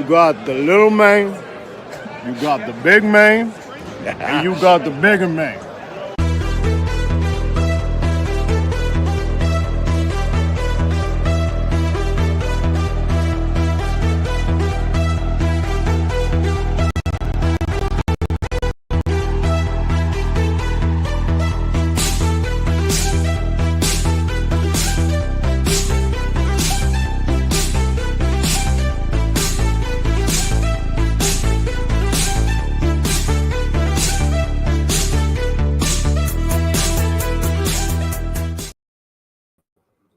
You got the little man, you got the big man, and you got the bigger man.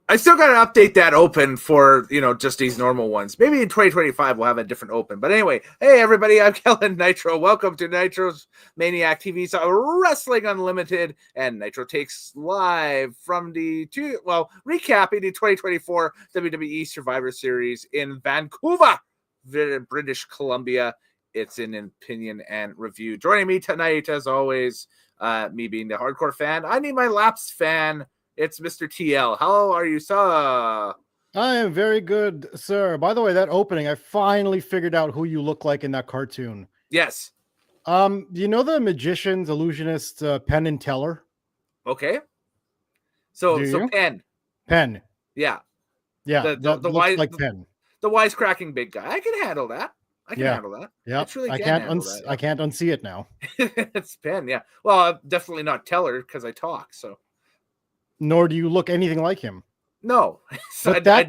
I still got to update that open for, just these normal ones. Maybe in 2025 we'll have a different open. But anyway, hey, everybody, I'm Kellen Nitro. Welcome to Nitro's Maniac TV's Wrestling Unlimited and Nitro Takes live from recapping the 2024 WWE Survivor Series in Vancouver, British Columbia. It's an opinion and review. Joining me tonight, as always, me being the hardcore fan, I need my lapsed fan. It's Mr. TL. How are you, sir? I am very good, sir. By the way, that opening, I finally figured out who you look like in that cartoon. Yes. Do you know the magicians, illusionist, Penn and Teller? Okay. So Penn. Penn. Yeah. Yeah. The looks like Penn. The wisecracking big guy. I can handle that. I can handle that. Yeah. I can't unsee it now. It's Penn. Yeah. Well, definitely not Teller because I talk. So. Nor do you look anything like him. No. But that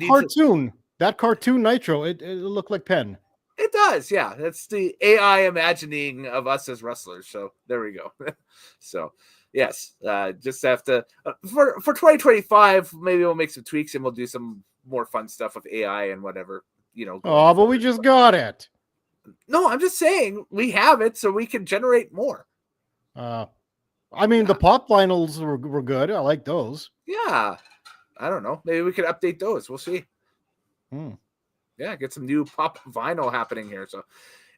cartoon Nitro, it looked like Penn. It does, yeah. That's the AI imagining of us as wrestlers. So there we go. So yes, just have to for 2025. Maybe we'll make some tweaks and we'll do some more fun stuff with AI and whatever. Oh, but we just got it. No, I'm just saying we have it, so we can generate more. The pop vinyls were good. I like those. Yeah. I don't know. Maybe we could update those. We'll see. Yeah, get some new pop vinyl happening here. So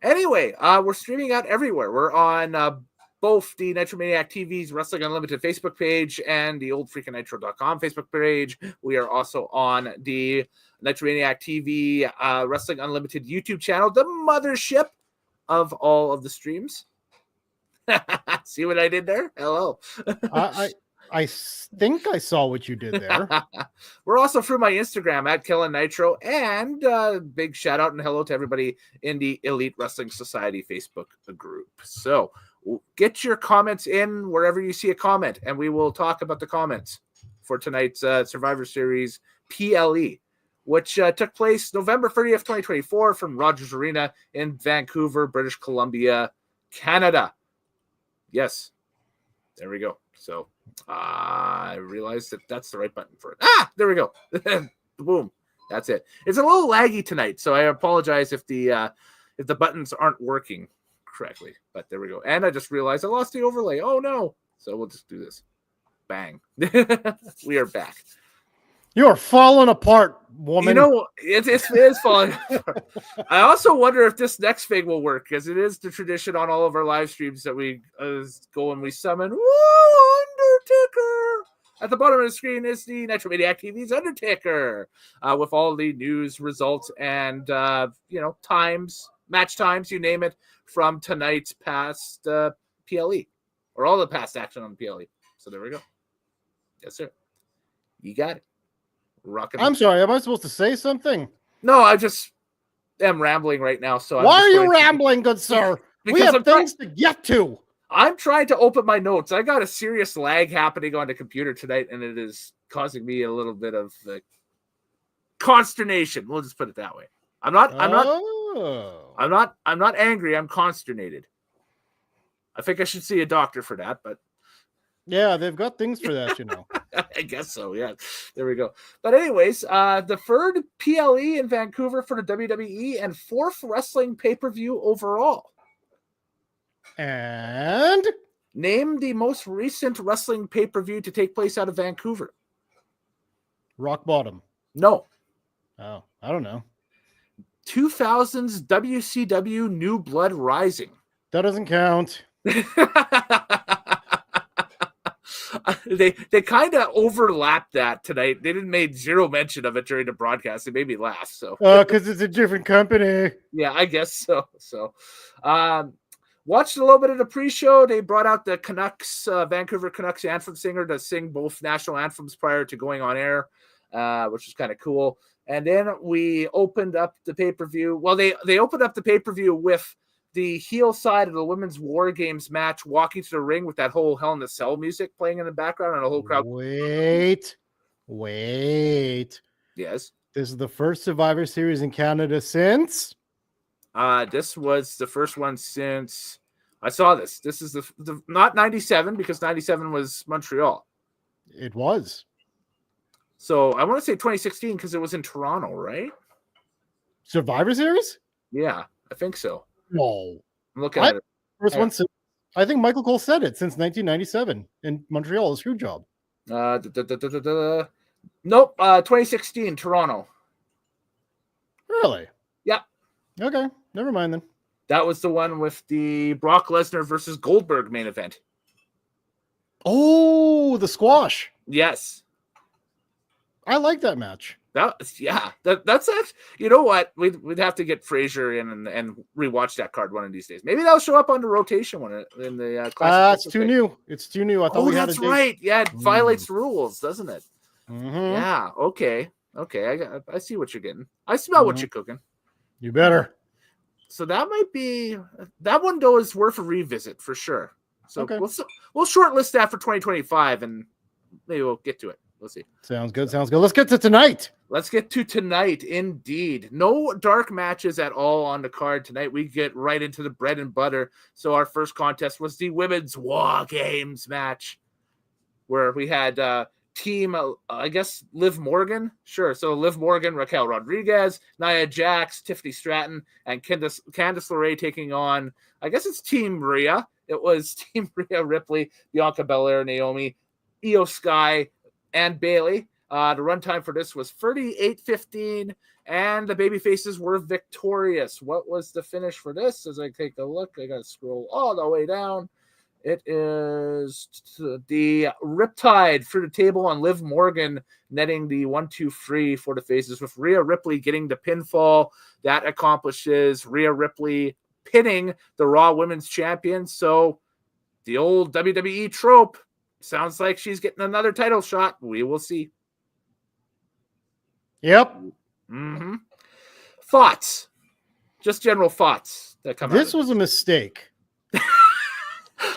anyway, we're streaming out everywhere. We're on both the Nitromaniac TV's Wrestling Unlimited Facebook page and the oldfreakingNitro.com Facebook page. We are also on the Nitromaniac TV Wrestling Unlimited YouTube channel, the mothership of all of the streams. See what I did there? Hello. I think I saw what you did there. We're also through my Instagram at Kellen Nitro, and big shout out and hello to everybody in the Elite Wrestling Society Facebook group. So get your comments in wherever you see a comment, and we will talk about the comments for tonight's Survivor Series PLE, which took place November 30th, 2024 from Rogers Arena in Vancouver, British Columbia, Canada. Yes, there we go. So I realized that's the right button for it. There we go. Boom. That's it. It's a little laggy tonight, so I apologize if the buttons aren't working correctly. But there we go. And I just realized I lost the overlay. Oh no. So we'll just do this. Bang. We are back. You're falling apart, woman. It is falling apart. I also wonder if this next thing will work, because it is the tradition on all of our live streams that we go and we summon Undertaker. At the bottom of the screen is the Nitromaniac TV's Undertaker, with all the news, results, and times, match times, you name it, from tonight's past PLE, or all the past action on PLE. So there we go. Yes, sir. You got it. I'm sorry, am I supposed to say something? No, I just am rambling right now. So why are you rambling, good sir? We have things to get to. I'm trying to open my notes. I got a serious lag happening on the computer tonight, and it is causing me a little bit of consternation. We'll just put it that way. I'm not angry. I'm consternated. I think I should see a doctor for that, but yeah, they've got things for that, I guess so, yeah. There we go. But anyways, the third PLE in Vancouver for the WWE and fourth wrestling pay-per-view overall. And name the most recent wrestling pay-per-view to take place out of Vancouver. Rock Bottom. No. Oh, I don't know. 2000's WCW New Blood Rising. That doesn't count. they kind of overlapped that tonight. They didn't made zero mention of it during the broadcast. It made me laugh. So Because it's a different company. yeah, I guess so. So watched a little bit of the pre-show. They brought out the Canucks, Vancouver Canucks anthem singer to sing both national anthems prior to going on air, which is kind of cool. And then we opened up the pay-per-view. Well, they opened up the pay-per-view with the heel side of the women's War Games match walking to the ring with that whole Hell in a Cell music playing in the background and the whole crowd. Wait. Yes. This is the first Survivor Series in Canada since? This was the first one since I saw this. This is the not 97 because 97 was Montreal. It was. So I want to say 2016 because it was in Toronto, right? Survivor Series? Yeah, I think so. No. I'm looking at it. First one since, I think Michael Cole said it, since 1997 in Montreal. Screw job. Nope. 2016 Toronto. Really? Yeah. Okay. Never mind then. That was the one with the Brock Lesnar versus Goldberg main event. Oh, the squash. Yes. I like that match. That's actually, you know what? We'd have to get Frazier in and rewatch that card one of these days. Maybe that'll show up on the rotation one in the classic. It's too new. It's too new. I thought we had that's right. Yeah, it violates the rules, doesn't it? Mm-hmm. Yeah. Okay. I see what you're getting. I smell what you're cooking. You better. So that might be that one though is worth a revisit for sure. So okay. we'll shortlist that for 2025 and maybe we'll get to it. We'll see. Sounds good. Let's get to tonight. Let's get to tonight. Indeed. No dark matches at all on the card tonight. We get right into the bread and butter. So our first contest was the women's War Games match where we had team, I guess, Liv Morgan. Sure. So Liv Morgan, Raquel Rodriguez, Nia Jax, Tiffany Stratton, and Candice LeRae taking on, I guess it's Team Rhea. It was Team Rhea Ripley, Bianca Belair, Naomi, Io Sky, and Bailey. The runtime for this was 38:15, and the babyfaces were victorious. What was the finish for this? As I take a look, I got to scroll all the way down. It is the Riptide through the table on Liv Morgan netting the 1-2-3 for the faces, with Rhea Ripley getting the pinfall. That accomplishes Rhea Ripley pinning the Raw Women's Champion. So the old WWE trope sounds like she's getting another title shot. We will see. Yep. Mm-hmm. Thoughts? Just general thoughts that come out. This was a mistake.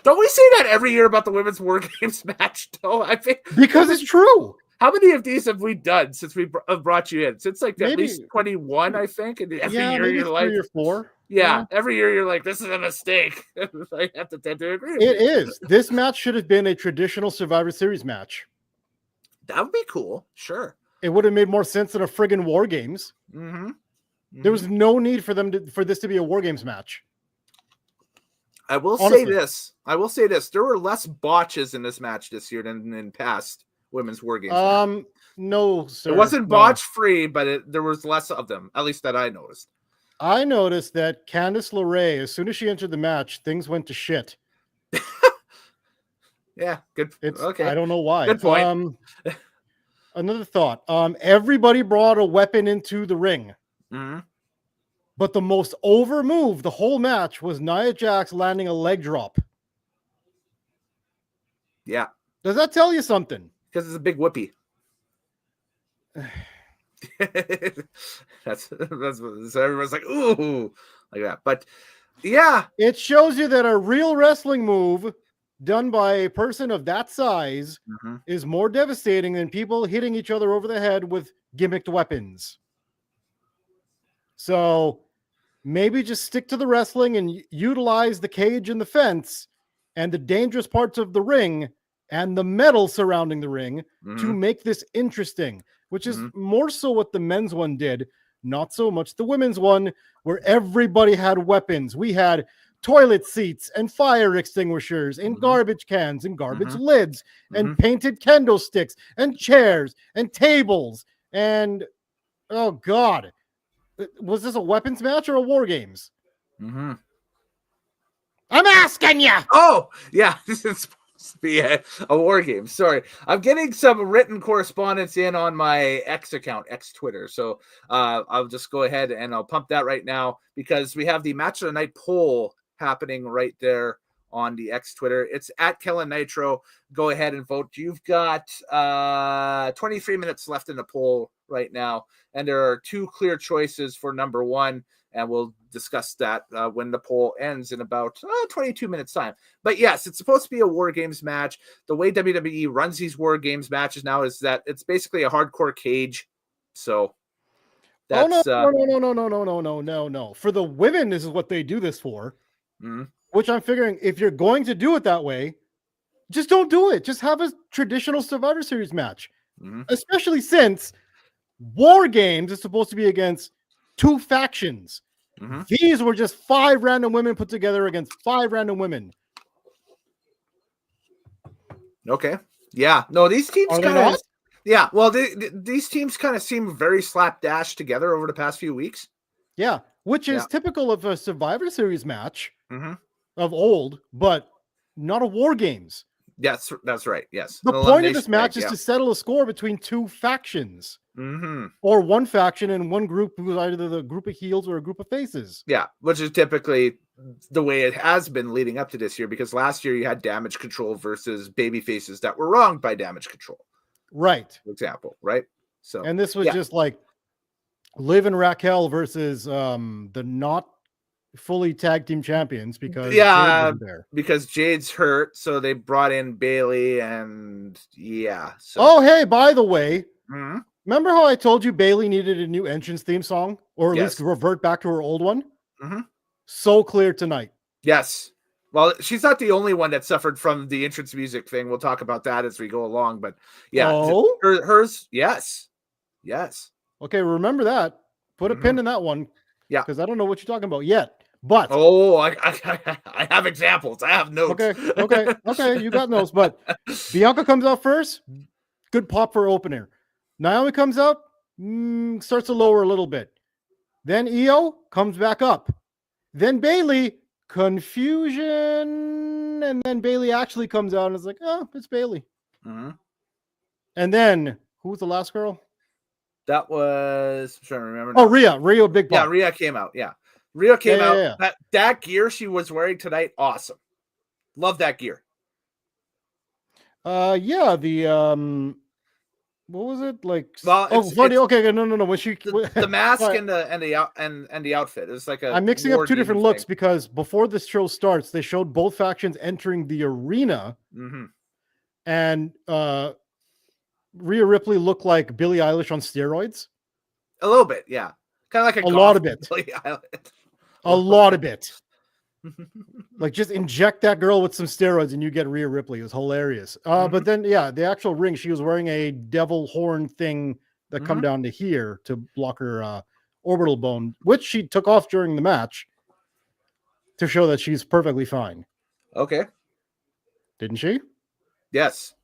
Don't we say that every year about the women's War Games match, though? I think because it's true. How many of these have we done since we brought you in? Since like maybe, at least 21, I think. And every year maybe you're like 3 or 4. Yeah, every year you're like, this is a mistake. I have to tend to agree. It is. This match should have been a traditional Survivor Series match. That would be cool. Sure. It would have made more sense than a friggin' War Games. Mm-hmm. There was no need for for this to be a War Games match. I will Honestly. say this. There were less botches in this match this year than in past women's War Games. No, sir. It wasn't botch free, but there was less of them, at least that I noticed. I noticed that Candice LeRae, as soon as she entered the match, things went to shit. Yeah, good. Okay. I don't know why. Good point. Another thought. Everybody brought a weapon into the ring. Mm-hmm. But the most over move the whole match was Nia Jax landing a leg drop. Yeah. Does that tell you something? Because it's a big whoopee. that's so everyone's like, ooh, like that. But yeah. It shows you that a real wrestling move done by a person of that size is more devastating than people hitting each other over the head with gimmicked weapons. So maybe just stick to the wrestling and utilize the cage and the fence and the dangerous parts of the ring and the metal surrounding the ring to make this interesting, which is more so what the men's one did, not so much the women's one, where everybody had weapons. We had toilet seats and fire extinguishers and garbage cans and garbage lids and painted candlesticks and chairs and tables. And, oh, God. Was this a weapons match or a War Games? I'm asking you. Oh, yeah. Yeah, a war game. Sorry, I'm getting some written correspondence in on my X account, X Twitter. So I'll just go ahead and I'll pump that right now because we have the match of the night poll happening right there on the X Twitter. It's at Kellen Nitro. Go ahead and vote. You've got 23 minutes left in the poll right now, and there are two clear choices for number one. And we'll discuss that when the poll ends in about 22 minutes time. But yes, it's supposed to be a War Games match. The way WWE runs these War Games matches now is that it's basically a hardcore cage. So that's no. For the women, this is what they do this for. Mhm. Which I'm figuring if you're going to do it that way, just don't do it. Just have a traditional Survivor Series match. Mhm. Especially since War Games is supposed to be against two factions. Mhm. These were just 5 random women put together against 5 random women. Okay. Yeah. No, these teams Are they kind of. not? Yeah. Well, these teams kind of seem very slapdash together over the past few weeks. Yeah, which is Yeah. typical of a Survivor Series match Mhm. of old, but not a War Games. Yes, that's right. Yes. The An point of this elimination match match, is to settle a score between two factions, Mm-hmm. or one faction and one group who's either the group of heels or a group of faces. Yeah, which is typically the way it has been leading up to this year, because last year you had Damage Control versus baby faces that were wronged by Damage Control, Right. for example, right? So And this was yeah. just like Liv and Raquel versus the not fully tag team champions because Jade wasn't there. because Jade's hurt, so they brought in Bailey, and yeah. So. Oh, hey, by the way, Mhm. remember how I told you Bailey needed a new entrance theme song, or at Yes. least revert back to her old one? Mhm. So clear tonight. Yes. Well, she's not the only one that suffered from the entrance music thing. We'll talk about that as we go along. But yeah, Oh? hers, yes. Yes. Okay, remember that. Put a pin in that one. Yeah. Because I don't know what you're talking about yet. But Oh, I have examples. I have notes. okay, you got notes. But Bianca comes out first. Good pop for opener. Naomi comes out, starts to lower a little bit. Then Io comes back up. Then Bailey, confusion. And then Bailey actually comes out and is like, oh, it's Bailey. Mhm. And then, who was the last girl? That was, I'm trying to remember. Oh, now. Rhea Big Pop. Yeah, Rhea came out. Yeah. Rhea came out. Yeah. That gear she was wearing tonight, awesome. Love that gear. Yeah, the what was it like? Well, funny. Okay, no. When she the mask Right. and the outfit. It's like a. I'm mixing up war two different demon looks thing. because before this show starts, they showed both factions entering the arena, Mhm. and Rhea Ripley looked like Billie Eilish on steroids. A little bit, yeah. Kind of like A lot of it. Billie Eilish. A lot of it. Like just inject that girl with some steroids and you get Rhea Ripley. It was hilarious. But then yeah, the actual ring, she was wearing a devil horn thing that come down to here to block her orbital bone, which she took off during the match to show that she's perfectly fine. Okay. Didn't she? Yes.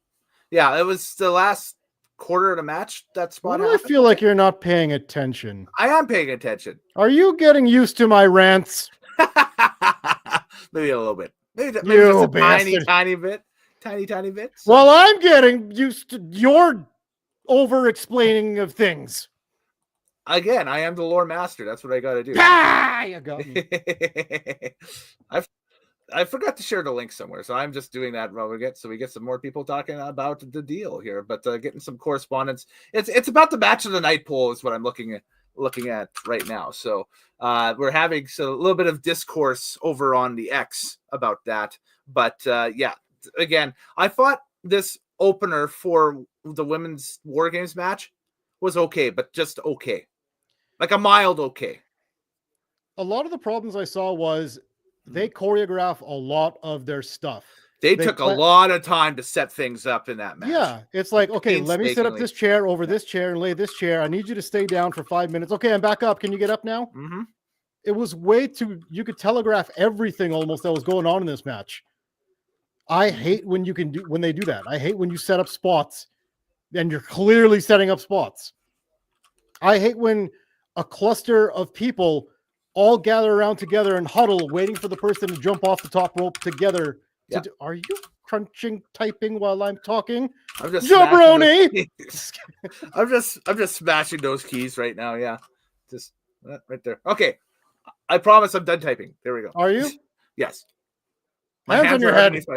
Yeah, it was the last quarter of the match that Why spot do I happened. feel like you're not paying attention? I am paying attention. Are you getting used to my rants? Maybe a little bit. Maybe just You a tiny bastard. bit. Tiny bit. So- Well, I'm getting used to your over-explaining of things. Again, I am the lore master. That's what I got to do. Ah, you got me. I forgot to share the link somewhere, so I'm just doing that while we get some more people talking about the deal here. But getting some correspondence. It's about the match of the night poll is what I'm looking at right now. So we're having a little bit of discourse over on the X about that. But yeah, again, I thought this opener for the women's War Games match was okay, but just okay, like a mild okay. A lot of the problems I saw was they choreograph a lot of their stuff. They took a lot of time to set things up in that match. Yeah, it's like, okay, let me set up Painstakingly. this chair over this chair and lay this chair. I need you to stay down for 5 minutes. Okay, I'm back up. Can you get up now? Mm-hmm. It was way too, you could telegraph everything almost that was going on in this match. I hate when they do that. I hate when you set up spots and you're clearly setting up spots. I hate when a cluster of people all gather around together and huddle, waiting for the person to jump off the top rope together. Yeah. Are you crunching, typing while I'm talking. I'm just Jabroni! I'm just smashing those keys right now. Yeah, just right there. Okay, I promise I'm done typing. There we go. Are you? Yes. Hands on your are head. underneath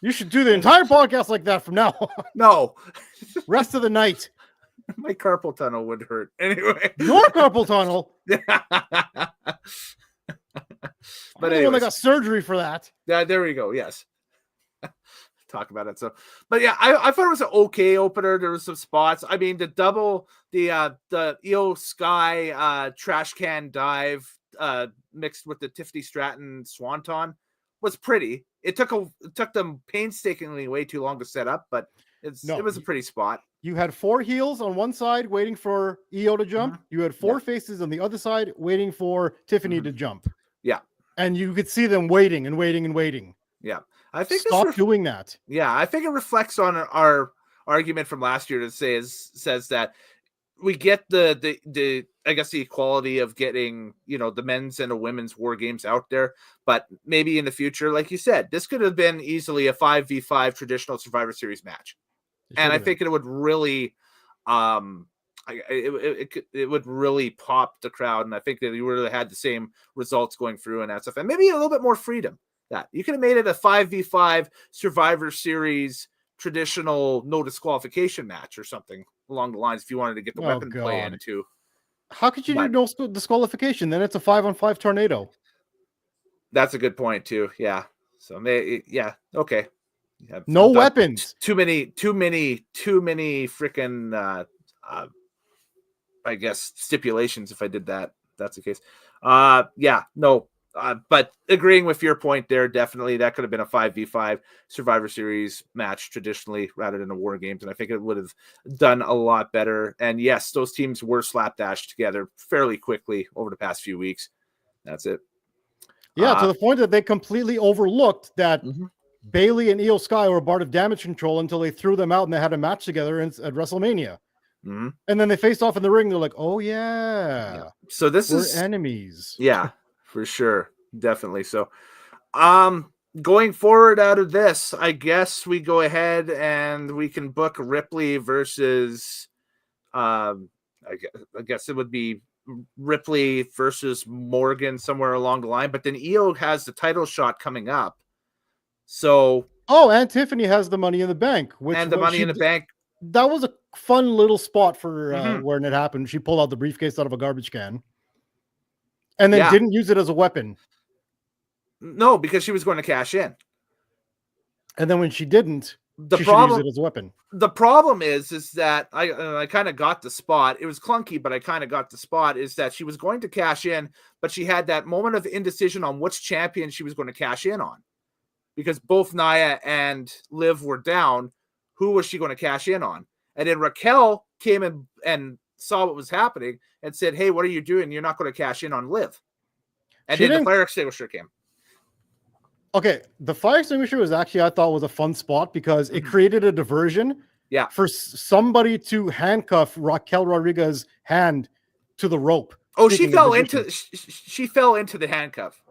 You should do the entire podcast like that from now on. No, Rest of the night. my carpal tunnel would hurt anyway. Your carpal tunnel. But Anyone that anyways, got surgery for that. yeah, there we go. Yes. Talk about it. So, but yeah, I thought it was an okay opener. There was some spots. I mean, the Io Sky trash can dive mixed with the Tiffany Stratton Swanton was pretty. It took them painstakingly way too long to set up, but it was a pretty spot. You had 4 heels on one side waiting for Io to jump. Mhm. You had 4 faces on the other side waiting for Tiffany to jump. Yeah. And you could see them waiting and waiting and waiting. Yeah. I think Stop doing that. Yeah, I think it reflects on our argument from last year that says that we get the I guess the equality of getting, the men's and the women's war games out there, but maybe in the future, like you said, this could have been easily a 5v5 traditional Survivor Series match. And I think it would really it would really pop the crowd, and I think that you really had the same results going through and that stuff, and maybe a little bit more freedom. That you could have made it a 5v5 Survivor Series traditional no disqualification match or something along the lines if you wanted to get the weapon play in too. How could you do no disqualification? Then it's a 5-on-5 tornado. That's a good point too. Yeah. So okay. Yeah, no weapons. Too many freaking I guess stipulations if I did that. That's the case. But agreeing with your point there, definitely that could have been a 5v5 Survivor Series match traditionally rather than a War Games, and I think it would have done a lot better. And yes, those teams were slapdashed together fairly quickly over the past few weeks. That's it. Yeah, to the point that they completely overlooked that Bayley and Io Sky were part of Damage Control until they threw them out and they had a match together at WrestleMania. And then they faced off in the ring. They're like, "Oh yeah, so we're enemies." Yeah. For sure. Definitely. So, going forward out of this, I guess we go ahead and we can book Ripley versus, I guess it would be Ripley versus Morgan somewhere along the line, but then Io has the title shot coming up. So, and Tiffany has the Money in the Bank, in the Bank. That was a fun little spot for when it happened. She pulled out the briefcase out of a garbage can. And then didn't use it as a weapon. No, because she was going to cash in. And then when she didn't, she should use it as a weapon. The problem is that I kind of got the spot. It was clunky, but I kind of got the spot. Is that she was going to cash in, but she had that moment of indecision on which champion she was going to cash in on, because both Nia and Liv were down. Who was she going to cash in on? And then Raquel came in and saw what was happening and said, "Hey, what are you doing? You're not going to cash in on Liv." And then the fire extinguisher came. Okay, the fire extinguisher was actually, I thought, was a fun spot because it created a diversion. Yeah, for somebody to handcuff Raquel Rodriguez's hand to the rope. Oh, she fell into the handcuff.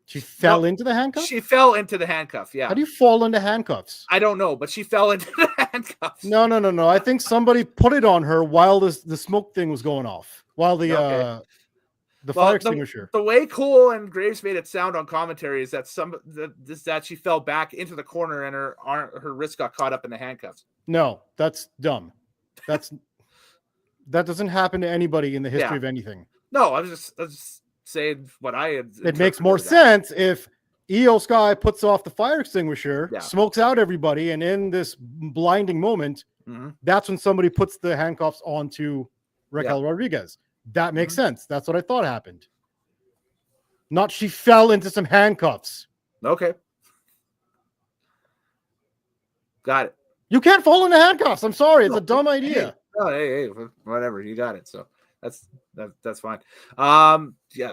She fell into the handcuff? She fell into the handcuff, yeah. How do you fall into handcuffs? I don't know, but she fell into the handcuffs. No. I think somebody put it on her while the smoke thing was going off. While the fire extinguisher. The way Cole and Graves made it sound on commentary is that that she fell back into the corner and her wrist got caught up in the handcuffs. No, that's dumb. That doesn't happen to anybody in the history of anything. No, I was just saying what I had. It makes more sense if Io Sky puts off the fire extinguisher, smokes out everybody, and in this blinding moment, that's when somebody puts the handcuffs onto Raquel Rodriguez. That makes sense. That's what I thought happened. Not she fell into some handcuffs. Okay. Got it. You can't fall into handcuffs. I'm sorry. It's a dumb idea. Hey, whatever. You got it. So that's fine.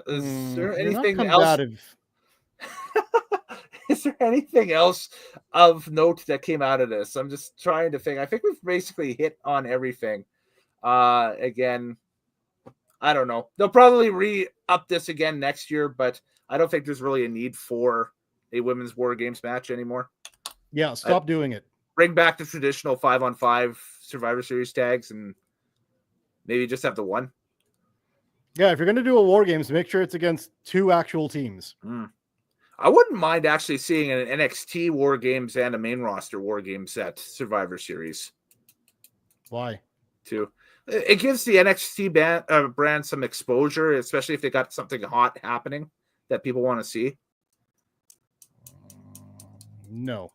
Is there anything else? Is there anything else of note that came out of this? I'm just trying to think. I think we've basically hit on everything. Again, I don't know. They'll probably re-up this again next year, but I don't think there's really a need for a women's War Games match anymore. Yeah, stop doing it. Bring back the traditional 5-on-5 Survivor Series tags and maybe just have the one. Yeah, if you're going to do a War Games, make sure it's against 2 actual teams. I wouldn't mind actually seeing an NXT War Games and a main roster War Games at Survivor Series. Why? Too. It gives the NXT brand some exposure, especially if they got something hot happening that people want to see. No.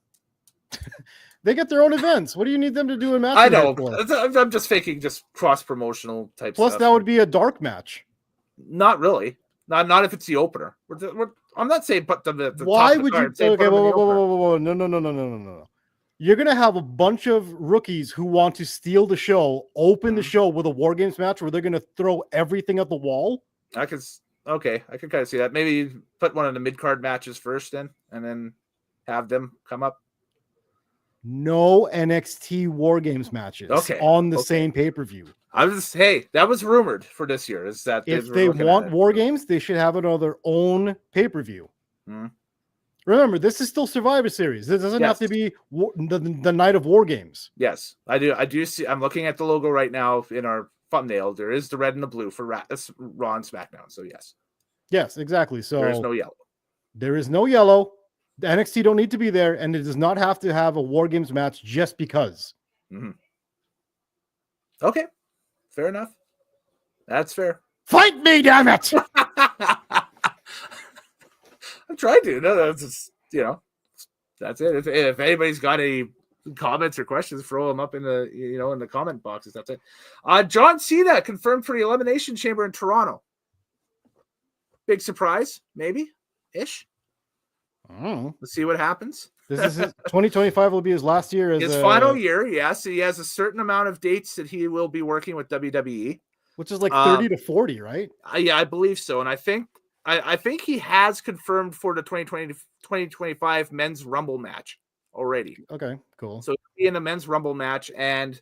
They get their own events. What do you need them to do in matches? I know. For? I'm just thinking just cross-promotional type Plus, stuff. that would be a dark match. Not really. Not if it's the opener. I'm not saying put them at the Why top of would the you? card, say put Okay, them in the opener. whoa. No. You're going to have a bunch of rookies who want to steal the show, open the show with a War Games match where they're going to throw everything at the wall. I can kind of see that. Maybe you put one of the mid-card matches first and then have them come up. No NXT War Games matches on the same pay-per-view. That was rumored for this year. Is that if they want War Games, they should have it on their own pay-per-view. Remember, this is still Survivor Series. This doesn't have to be the night of War Games. Yes, I do see. I'm looking at the logo right now in our thumbnail. There is the red and the blue for Raw and SmackDown. So yes, exactly. So there's no yellow. There is no yellow. The NXT don't need to be there, and it does not have to have a War Games match just because. Okay, fair enough. That's fair. Fight me, damn it! I'm trying to. No, that's just, that's it. If anybody's got any comments or questions, throw them up in the in the comment boxes. That's it. John Cena confirmed for the Elimination Chamber in Toronto. Big surprise, maybe ish. Let's see what happens. This is 2025 will be his last year as his final year. Yes, he has a certain amount of dates that he will be working with WWE, which is like 30 to 40, right? Yeah, I believe so. And I think he has confirmed for the 2025 Men's Rumble match already. Okay, cool. So he'll be in a Men's Rumble match, and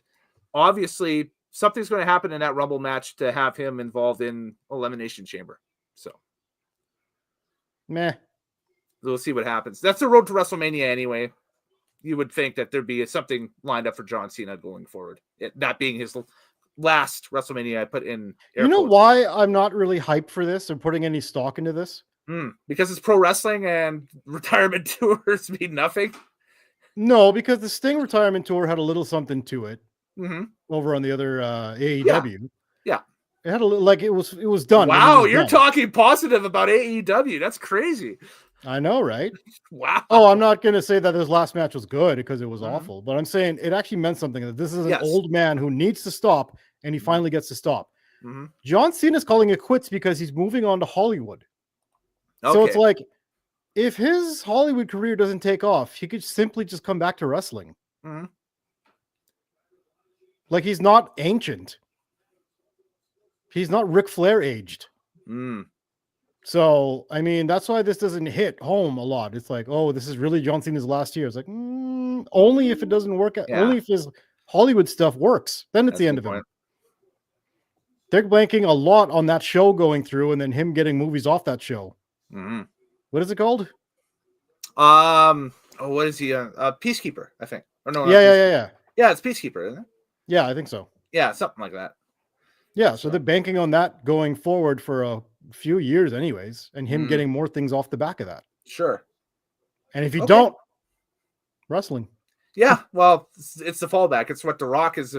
obviously something's going to happen in that Rumble match to have him involved in Elimination Chamber. So, meh. We'll see what happens. That's the road to WrestleMania anyway. You would think that there'd be something lined up for John Cena going forward. That being his last WrestleMania, I put in. You know why I'm not really hyped for this or putting any stock into this? Because it's pro wrestling and retirement tours mean nothing. No, because the Sting retirement tour had a little something to it. Over on the other AEW. Yeah. It had a little, like it was done. Wow, you're talking positive about AEW. That's crazy. I know, right? Wow. Oh, I'm not going to say that his last match was good because it was awful, but I'm saying it actually meant something. That this is an old man who needs to stop, and he finally gets to stop. John Cena's calling it quits because he's moving on to Hollywood. So it's like, if his Hollywood career doesn't take off, he could simply just come back to wrestling. Like, he's not ancient. He's not Ric Flair aged. So, I mean, that's why this doesn't hit home a lot. It's like, oh, this is really John Cena's last year. It's like, only if it doesn't work out. Only if his Hollywood stuff works. Then it's the end of it. They're banking a lot on that show going through and then him getting movies off that show. What is it called? What is he? Peacekeeper, I think. Or no, yeah. Yeah, it's Peacekeeper, isn't it? Yeah, I think so. Yeah, something like that. Yeah, so they're banking on that going forward for a few years anyways, and him getting more things off the back of that. Sure. And if you don't, wrestling. Yeah, well, it's the fallback. It's what The Rock is.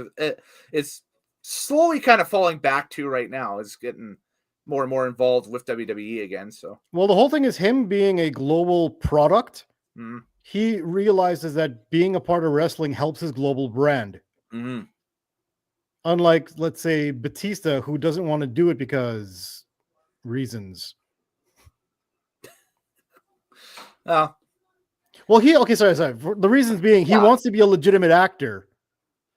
It's slowly kind of falling back to right now. It's getting more and more involved with WWE again. So, well, the whole thing is him being a global product. He realizes that being a part of wrestling helps his global brand. Unlike, let's say, Batista, who doesn't want to do it because reasons. Well, sorry. The reasons being he wants to be a legitimate actor,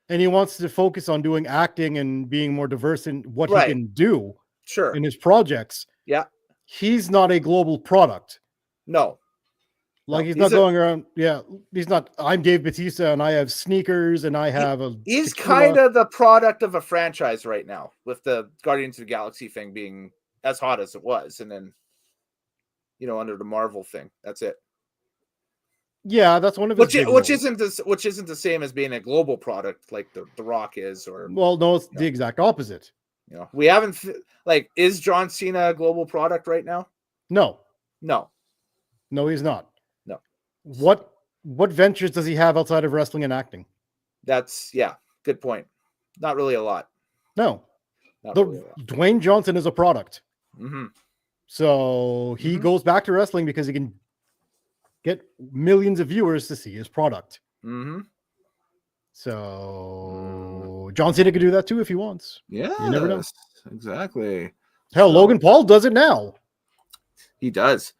and he wants to focus on doing acting and being more diverse in what he can do. Sure. In his projects. Yeah. He's not a global product. No. Like he's not going around. Yeah. He's not. I'm Dave Batista and I have sneakers and I have a. He's kind of the product of a franchise right now with the Guardians of the Galaxy thing being as hot as it was. And then, under the Marvel thing. That's it. Yeah, that's one of his big Which roles. isn't the same as being a global product like the Rock is, or Well, no, it's the exact opposite. we haven't is John Cena a global product right now? No, No, he's not. no. What ventures does he have outside of wrestling and acting? That's good point. Not really a lot. No. Not really a lot. Dwayne Johnson is a product. Mm-hmm. So he goes back to wrestling because he can get millions of viewers to see his product. Mm-hmm. So John Cena could do that too if he wants. Yeah, you never know. Exactly. Hell, Logan Paul does it now. He does.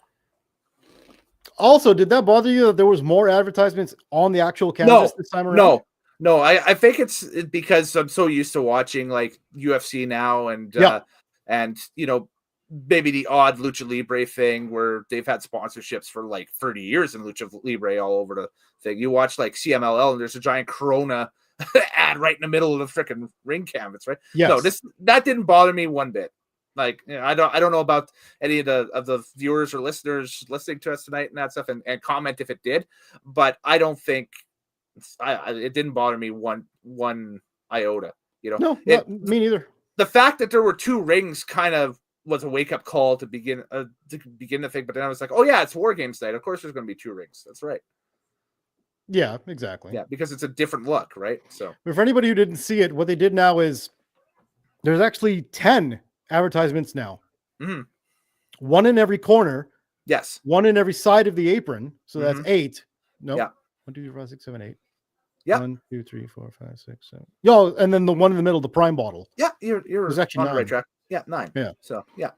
Also, did that bother you that there was more advertisements on the actual canvas this time around? No. I think it's because I'm so used to watching like UFC now, and maybe the odd Lucha Libre thing where they've had sponsorships for like 30 years in Lucha Libre all over the thing. You watch like CMLL and there's a giant Corona ad right in the middle of the freaking ring canvas, right? Yes. No, that didn't bother me one bit. Like, I don't know about any of the viewers or listeners listening to us tonight and that stuff, and comment if it did, but I don't think it didn't bother me one iota. No, me neither. The fact that there were two rings kind of was a wake-up call to begin the thing, but then I was like, oh yeah, it's War Games night. Of course there's going to be two rings. That's right. Yeah, exactly. Yeah, because it's a different look, right? So but for anybody who didn't see it, what they did now is there's actually 10 advertisements now. Mm-hmm. One in every corner. Yes. One in every side of the apron. So that's 8. No. Yeah. 1, 2, 3, 4, 6, 7, 8. Yeah. 1, 2, 3, 4, 5, 6, 7. Yo, and then the one in the middle, the prime bottle. Yeah, you're actually on the 9. right track. Yeah, 9. Yeah. So yeah.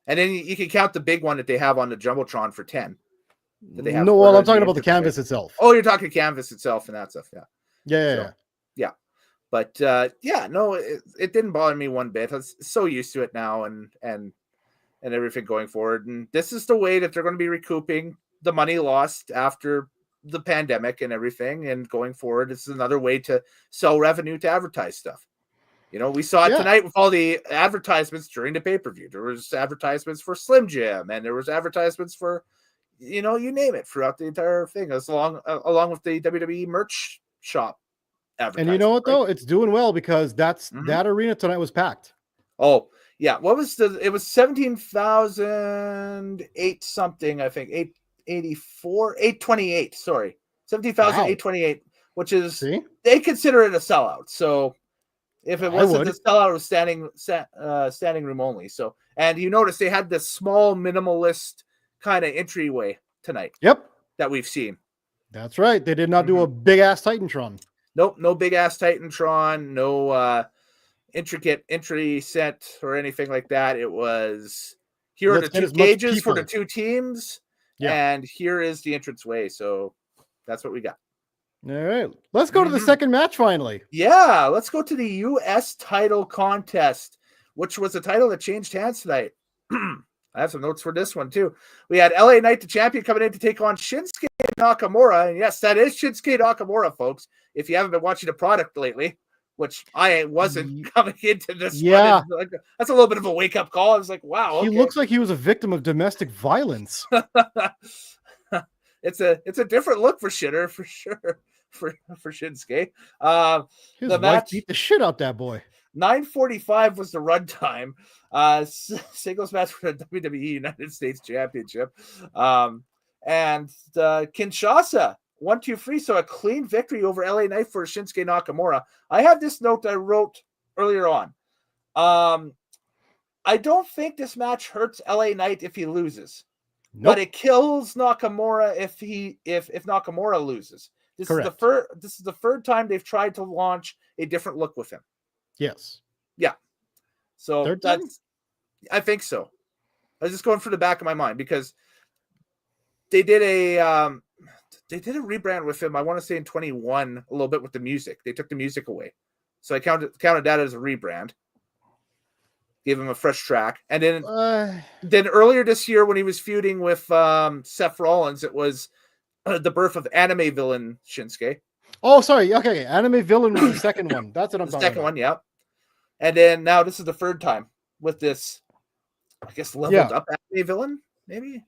And then you can count the big one that they have on the Jumbotron for 10. That they have. No, well, I'm talking about the canvas itself. Oh, you're talking canvas itself and that stuff. Yeah. Yeah. But no, it didn't bother me one bit. I was so used to it now and everything going forward. And this is the way that they're going to be recouping the money lost after the pandemic and everything. And going forward, it's another way to sell revenue to advertise stuff. We saw it tonight with all the advertisements during the pay-per-view. There was advertisements for Slim Jim, and there was advertisements for, you name it, throughout the entire thing, along with the WWE merch shop. And you know what, though? It's doing well because that arena tonight was packed. Oh, yeah. What was it was 17,008 something, I think. 828, sorry. 17,828, which is, they consider it a sellout. So if it wasn't a sellout, it was standing room only. So, and you notice they had this small minimalist kind of entryway tonight. Yep. That we've seen. That's right. They did not do a big ass Titantron. Nope, no big ass Titantron, no intricate entry set or anything like that. It was here are the two gauges for the two teams, and here is the entranceway. So that's what we got. All right, let's go to the second match finally. Yeah, let's go to the U.S. title contest, which was a title that changed hands tonight. I have some notes for this one too. We had LA Knight, the champion, coming in to take on Shinsuke Nakamura. And yes, that is Shinsuke Nakamura, folks. If you haven't been watching the product lately, which I wasn't coming into this. Yeah. That's a little bit of a wake-up call. I was like, wow. Okay. He looks like he was a victim of domestic violence. It's a different look for Shitter, for sure, for Shinsuke. His wife beat the shit out that boy. 9:45 was the runtime. Singles match for the WWE United States Championship. And Kinshasa 1-2-3, so a clean victory over LA Knight for Shinsuke Nakamura. I have this note I wrote earlier on. I don't think this match hurts LA Knight if he loses. Nope. But it kills Nakamura if Nakamura loses. This is the third time they've tried to launch a different look with him. Yes. Yeah. So I think so. I was just going for the back of my mind because they did a rebrand with him. I want to say in 21 a little bit with the music. They took the music away, so I counted that as a rebrand. Gave him a fresh track, and then earlier this year when he was feuding with Seth Rollins, it was the birth of anime villain Shinsuke. Oh, sorry. Okay, anime villain was the second one. That's what I'm talking about. The second one, yeah. And then now this is the third time with this, I guess, leveled up anime villain, maybe.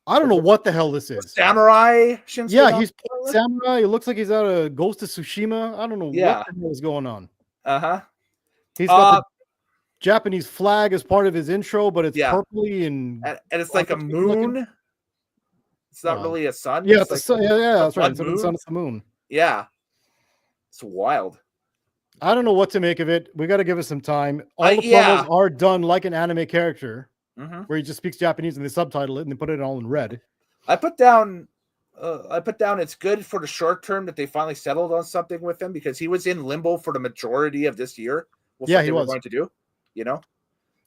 I don't know what the hell this is. Samurai Shinsuke. Yeah, he's samurai. It looks like he's out of Ghost of Tsushima. I don't know Yeah. what the hell is going on. Uh-huh. He's got the Japanese flag as part of his intro, but it's Yeah. purpley and it's like a moon. It's not really a sun. Yeah, it's it's the sun. Yeah, that's right. blood Instead of the moon. sun, it's the moon. Yeah. It's wild. I don't know what to make of it. We got to give it some time. All the yeah. promos are done like an anime character, Mhm. where he just speaks Japanese and they subtitle it and they put it all in red. I put down it's good for the short term that they finally settled on something with him, because he was in limbo for the majority of this year. Yeah, what he they were was going to do, you know?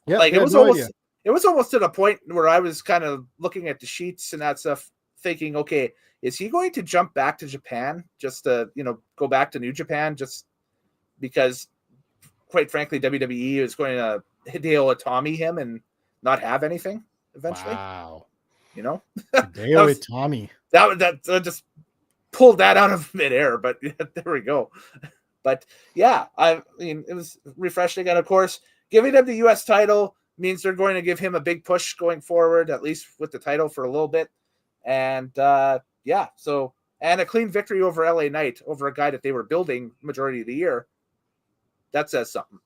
Yeah, Like we it was had no almost idea. it was almost to the point where I was kind of looking at the sheets and that stuff, thinking, okay, is he going to jump back to Japan just to, go back to New Japan just because, quite frankly, WWE is going to Hideo Itami him and not have anything eventually? Wow. Hideo Itami. That just pulled that out of midair, but there we go. But yeah, I mean, it was refreshing. And of course, giving him the US title means they're going to give him a big push going forward, at least with the title for a little bit. And and a clean victory over LA Knight, over a guy that they were building majority of the year. That says something.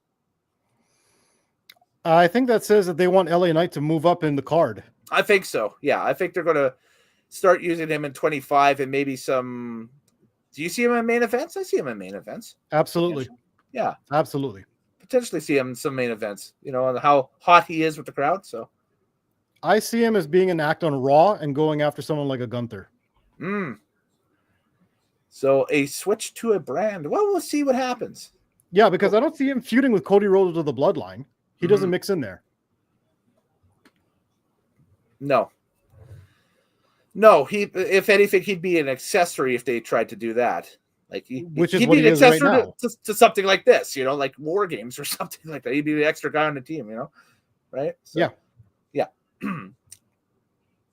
I think that says that they want LA Knight to move up in the card. I think so. Yeah, I think they're going to start using him in 25 and maybe some. Do you see him in main events? I see him in main events. Absolutely. Yeah, absolutely. Potentially see him in some main events, and how hot he is with the crowd. So I see him as being an act on Raw and going after someone like a Gunther. So a switch to a brand. Well, we'll see what happens. Yeah, because I don't see him feuding with Cody Rhodes or the Bloodline. He doesn't mix in there. No, if anything, he'd be an accessory if they tried to do that. Like which is he'd what be he an is right accessory now. to something like this, like War Games or something like that. He'd be the extra guy on the team, right? So, yeah.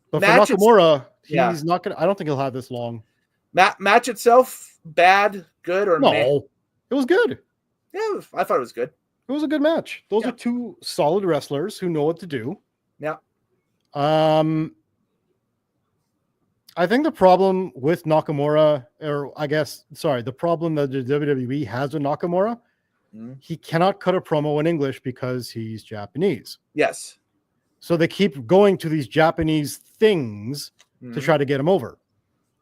But for Nakamura, he's not gonna. I don't think he'll have this long. Match itself, bad, good, or no? It was good. Yeah, I thought it was good. It was a good match. Those are two solid wrestlers who know what to do. Yeah. I think the problem with Nakamura, the problem that the WWE has with Nakamura, he cannot cut a promo in English because he's Japanese. Yes. So they keep going to these Japanese things to try to get him over.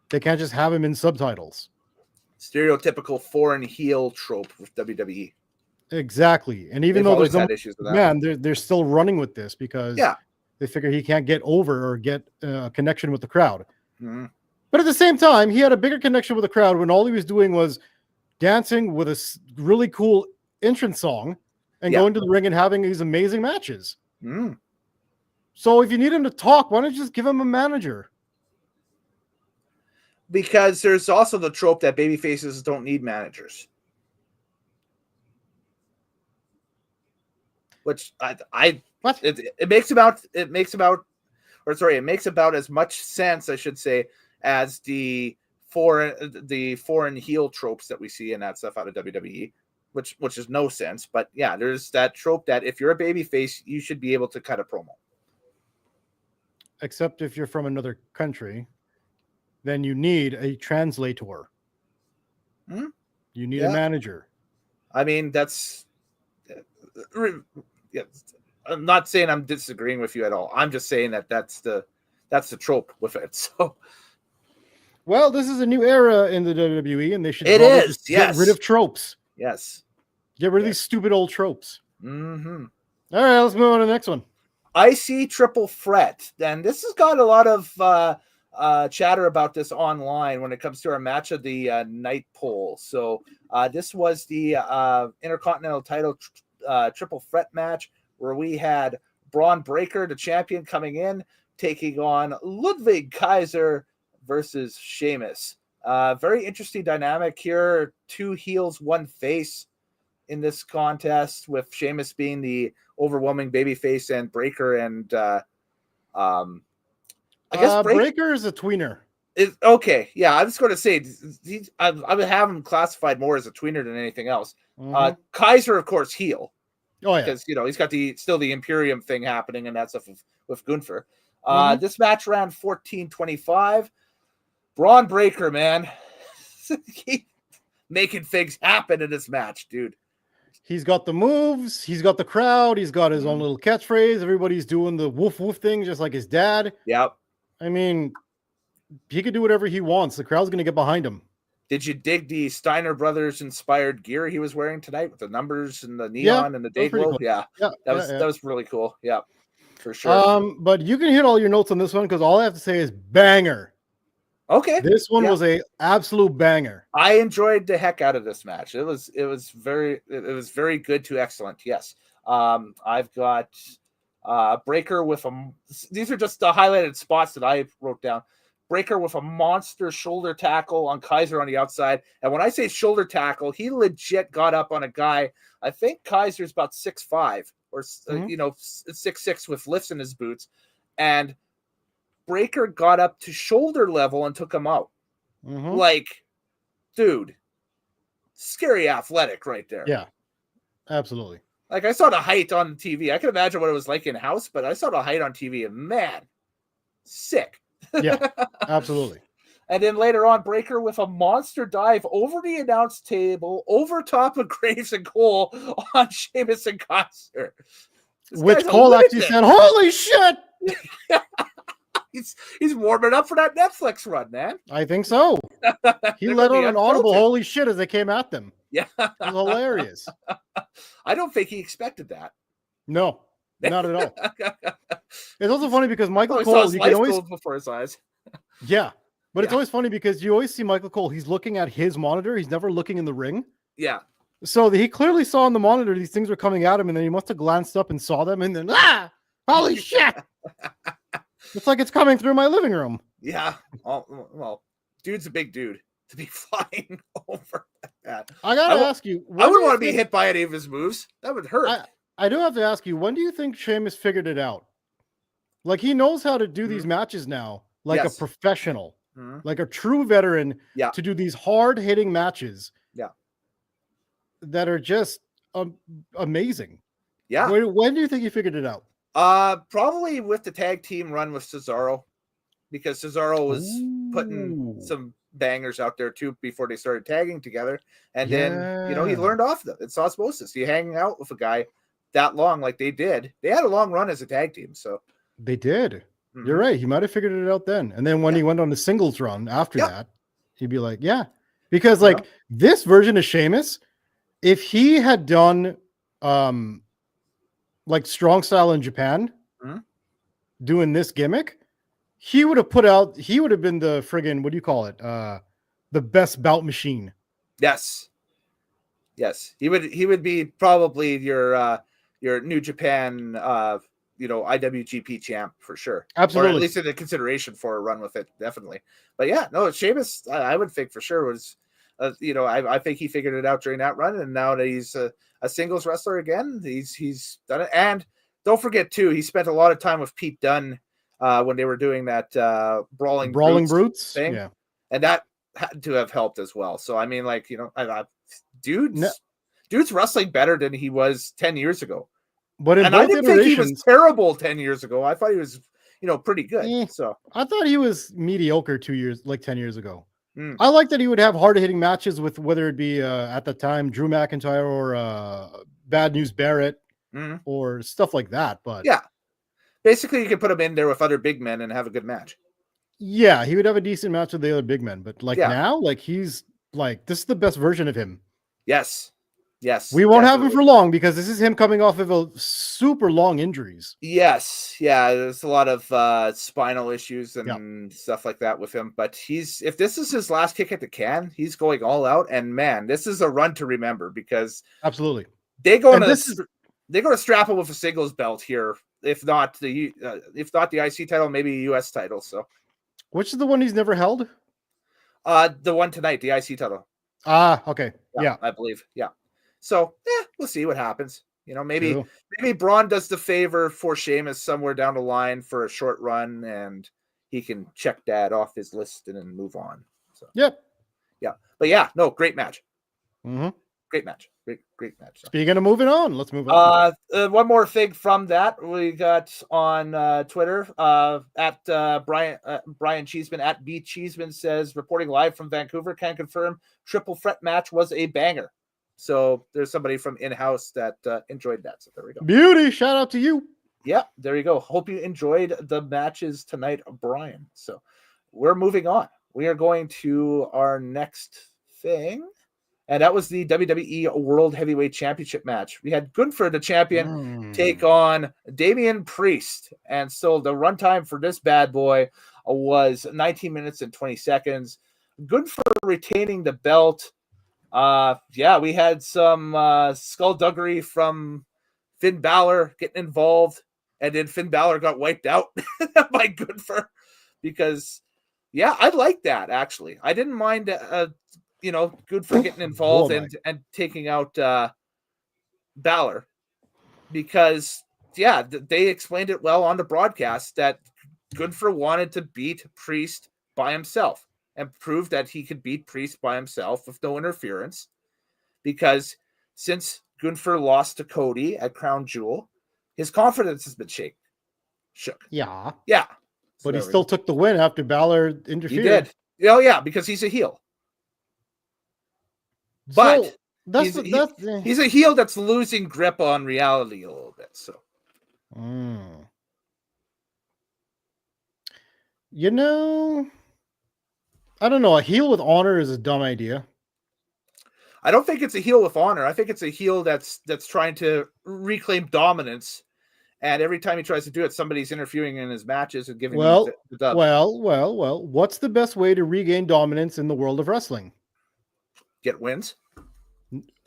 They can't just have him in subtitles. Stereotypical foreign heel trope with WWE. Exactly. And even though there's no issues with that, they're still running with this because they figure he can't get over or get a connection with the crowd. But at the same time, he had a bigger connection with the crowd when all he was doing was dancing with a really cool entrance song and going to the ring and having these amazing matches. So if you need him to talk, why don't you just give him a manager? Because there's also the trope that baby faces don't need managers. Which it makes about as much sense, I should say, as the foreign heel tropes that we see in that stuff out of WWE, which is no sense. But yeah, there's that trope that if you're a baby face, you should be able to cut a promo. Except if you're from another country, then you need a translator. You need a manager. I mean, I'm not saying I'm disagreeing with you at all. I'm just saying that's the trope with it. So, well, this is a new era in the WWE, and they should get rid of tropes. Yes, get rid of these stupid old tropes. All right, let's move on to the next one. IC Triple Threat, and this has got a lot of chatter about this online when it comes to our match of the night poll. So this was the Intercontinental title triple threat match where we had Braun Breaker, the champion, coming in, taking on Ludwig Kaiser versus Sheamus. Very interesting dynamic here. 2 heels, 1 face in this contest, with Sheamus being the overwhelming babyface and Breaker and I guess Breaker is a tweener. Okay, yeah, I was going to say I would have him classified more as a tweener than anything else. Kaiser, of course, heel. Oh yeah, because he's got still the Imperium thing happening and that stuff with Gunther. This match ran 14:25. Braun Breaker, man, keep making things happen in this match, dude. He's got the moves. He's got the crowd. He's got his own little catchphrase. Everybody's doing the woof woof thing, just like his dad. Yep. I mean, he could do whatever he wants. The crowd's going to get behind him. Did you dig the Steiner Brothers inspired gear he was wearing tonight with the numbers and the neon and the day glow? Cool. Yeah, that was really cool. Yeah, for sure. But you can hit all your notes on this one because all I have to say is banger. Okay, this one was a absolute banger. I enjoyed the heck out of this match. It was very good to excellent. Yes. I've got Breaker with these are just the highlighted spots that I wrote down. Breaker with a monster shoulder tackle on Kaiser on the outside. And when I say shoulder tackle, he legit got up on a guy. I think Kaiser's about 6'5" or 6'6" with lifts in his boots. And Breaker got up to shoulder level and took him out. Like, dude, scary athletic right there. Yeah, absolutely. Like, I saw the height on the TV. I can imagine what it was like in house, but I saw the height on TV and man, sick. Yeah, absolutely. And then later on, Breaker with a monster dive over the announce table, over top of Graves and Cole on Sheamus and Kaiser. Which Cole actually said, "Holy shit!" He's warming up for that Netflix run, man. I think so. He let out an audible "holy shit" as they came at them. Yeah, it was hilarious. I don't think he expected that. No, not at all. It's also funny because Michael Cole, saw his life go before his eyes. Yeah, but it's always funny because you always see Michael Cole. He's looking at his monitor. He's never looking in the ring. Yeah. So he clearly saw on the monitor these things were coming at him, and then he must have glanced up and saw them, and then holy shit! It's like it's coming through my living room. Yeah. Well, dude's a big dude to be flying over like that. I gotta ask you. I wouldn't want to be hit by any of his moves. That would hurt. I do have to ask you, when do you think Sheamus figured it out? Like, he knows how to do these matches now, like a professional, like a true veteran, to do these hard-hitting matches. Yeah. That are just amazing. Yeah. When do you think he figured it out? Probably with the tag team run with Cesaro, because Cesaro was putting some bangers out there too before they started tagging together, and then he learned off them. It's osmosis. You hang out with a guy that long, like they did. They had a long run as a tag team, so they did. You're right. He might have figured it out then, and then when he went on the singles run after that, he'd be like, because like this version of Sheamus, if he had done like strong style in Japan, doing this gimmick, he would have been the friggin', what do you call it? The best bout machine. Yes. He would be probably your New Japan IWGP champ for sure. Absolutely. Or at least in the consideration for a run with it, definitely. But yeah, no, Sheamus, I would think for sure was I think he figured it out during that run, and now that he's a singles wrestler again, he's done it. And don't forget too, he spent a lot of time with Pete Dunne when they were doing that brawling brutes thing, and that had to have helped as well. So I mean, like, dude's wrestling better than he was 10 years ago. But I didn't think he was terrible 10 years ago. I thought he was pretty good. So I thought he was mediocre 10 years ago. I like that he would have hard-hitting matches with, whether it be at the time Drew McIntyre or Bad News Barrett or stuff like that. But yeah, basically you can put him in there with other big men and have a good match. Yeah, he would have a decent match with the other big men. But like now, like he's like, this is the best version of him. Yes. We won't have him for long because this is him coming off of a super long injuries. Yes. Yeah. There's a lot of spinal issues and stuff like that with him. But if this is his last kick at the can, he's going all out. And man, this is a run to remember because absolutely they go to strap him with a singles belt here. If not the IC title, maybe a US title. So which is the one he's never held? The one tonight, the IC title. Okay. Yeah. I believe. Yeah. So we'll see what happens. Maybe Braun does the favor for Sheamus somewhere down the line for a short run, and he can check that off his list and then move on. So yeah. But yeah, no, great match. Mm-hmm. Great match. Great match. Speaking of moving on, let's move on. One more thing from that we got on Twitter at Brian Cheeseman at B Cheeseman says, reporting live from Vancouver, can confirm triple threat match was a banger. So there's somebody from in-house that enjoyed that. So there we go. Beauty, shout out to you. Yeah, there you go. Hope you enjoyed the matches tonight, Brian. So we're moving on. We are going to our next thing. And that was the WWE World Heavyweight Championship match. We had Gunther, the champion, take on Damian Priest. And so the runtime for this bad boy was 19 minutes and 20 seconds. Gunther retaining the belt. We had some skullduggery from Finn Balor getting involved. And then Finn Balor got wiped out by Gunther. Because, I like that, actually. I didn't mind... good for getting involved and taking out Balor, because they explained it well on the broadcast that Gunther wanted to beat Priest by himself and prove that he could beat Priest by himself with no interference, because since Gunther lost to Cody at Crown Jewel, his confidence has been shook. Yeah. So but he still took the win after Balor interfered. He did. Oh yeah, because he's a heel. But he's a heel that's losing grip on reality a little bit. So, I don't know. A heel with honor is a dumb idea. I don't think it's a heel with honor. I think it's a heel that's trying to reclaim dominance. And every time he tries to do it, somebody's interfering in his matches and giving him the dub. Well. What's the best way to regain dominance in the world of wrestling? Get wins?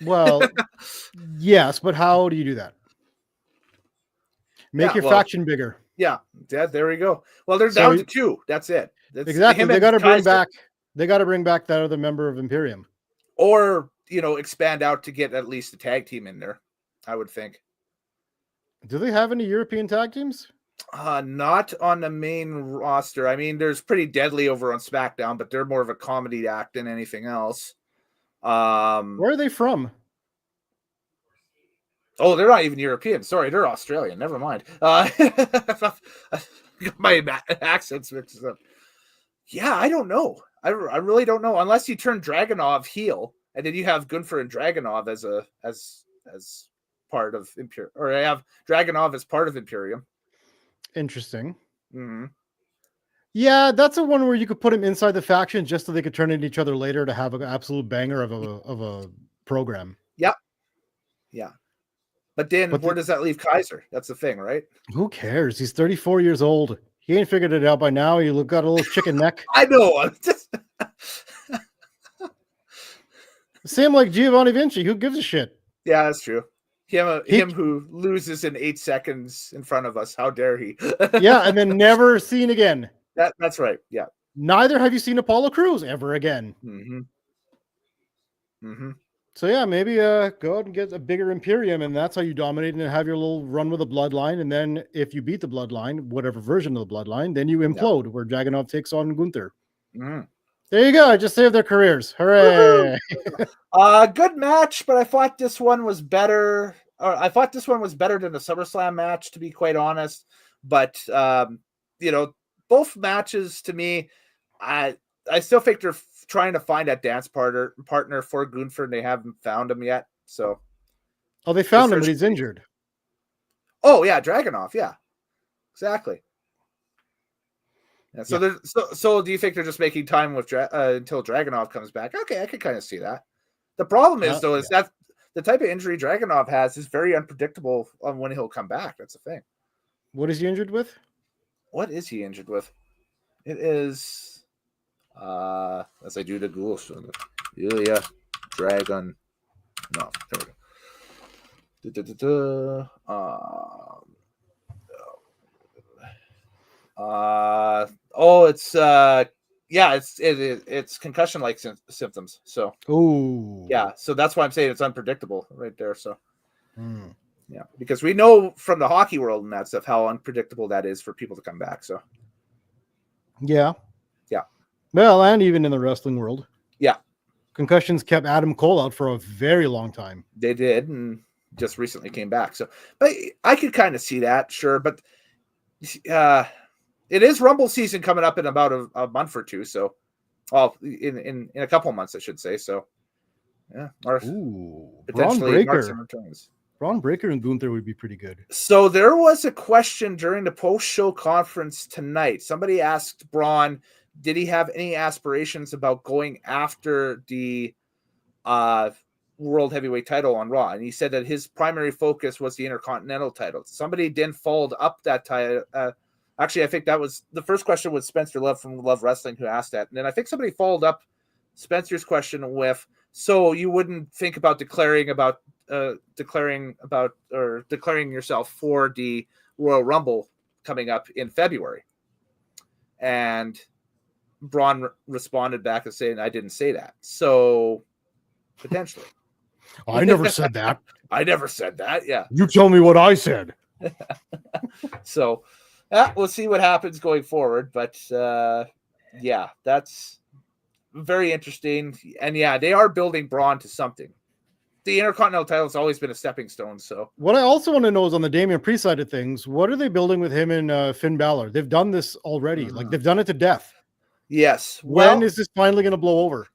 Well, yes, but how do you do that? Make your faction bigger. Yeah, there we go. Well, they're down to 2. That's it. Exactly. They got to bring back. They got to bring back that other member of Imperium, or expand out to get at least a tag team in there. I would think. Do they have any European tag teams? Not on the main roster. I mean, there's Pretty Deadly over on SmackDown, but they're more of a comedy act than anything else. Where are they from? Oh, they're not even European. Sorry, they're Australian. Never mind. My accents mixed up. Yeah, I don't know. I really don't know. Unless you turn Dragunov heel, and then you have Gunther and Dragunov as part of Imperium, or I have Dragunov as part of Imperium. Interesting. Mm-hmm. Yeah, that's the one where you could put him inside the faction just so they could turn into each other later to have an absolute banger of a program. Yep. Yeah. But then where does that leave Kaiser? That's the thing, right? Who cares? He's 34 years old. He ain't figured it out by now. He got a little chicken neck. I know. I'm just... Same like Giovanni Vinci. Who gives a shit? Yeah, that's true. Him who loses in 8 seconds in front of us. How dare he? Yeah, and then never seen again. That's right. Yeah. Neither have you seen Apollo Crews ever again. Mm-hmm. Mm-hmm. So yeah, maybe go out and get a bigger Imperium, and that's how you dominate and have your little run with the Bloodline. And then if you beat the Bloodline, whatever version of the Bloodline, then you implode where Dragunov takes on Gunther. Mm-hmm. There you go. I just saved their careers. Hooray! Good match, but I thought this one was better. I thought this one was better than the SummerSlam match, to be quite honest. But both matches to me, I still think they're trying to find that dance partner for Gunther, and they haven't found him yet. So, they found him, but he's injured. Oh yeah, Dragunov. Yeah, exactly. Yeah, so do you think they're just making time with until Dragunov comes back? Okay, I could kind of see that. The problem is that the type of injury Dragunov has is very unpredictable on when he'll come back. That's the thing. What is he injured with? What is he injured with? It is, as I do the Google, Ilya Dragon. No, there we go. It's concussion-like symptoms. So, so that's why I'm saying it's unpredictable right there. So, yeah, because we know from the hockey world and that stuff how unpredictable that is for people to come back. So, yeah. Well, and even in the wrestling world. Yeah. Concussions kept Adam Cole out for a very long time. They did, and just recently came back. So, but I could kind of see that, sure. But it is Rumble season coming up in about a month or two. So, well, in a couple of months, I should say. So, yeah, or potentially Marks and returns. Braun Breaker and Gunther would be pretty good. So there was a question during the post-show conference tonight. Somebody asked Braun, did he have any aspirations about going after the World Heavyweight title on Raw? And he said that his primary focus was the Intercontinental title. Somebody then followed up that title. Actually, I think that was the first question was Spencer Love from Love Wrestling who asked that. And then I think somebody followed up Spencer's question with, so you wouldn't think about declaring yourself for the Royal Rumble coming up in February. And Braun responded back and saying, I didn't say that. So potentially. I never said that. I never said that. Yeah. You tell me what I said. So we'll see what happens going forward. But yeah, that's very interesting. And yeah, they are building Braun to something. The Intercontinental title has always been a stepping stone. So what I also want to know is on the Damian Priest side of things, what are they building with him and Finn Balor? They've done this already. Like they've done it to death. Yes. When is this finally going to blow over?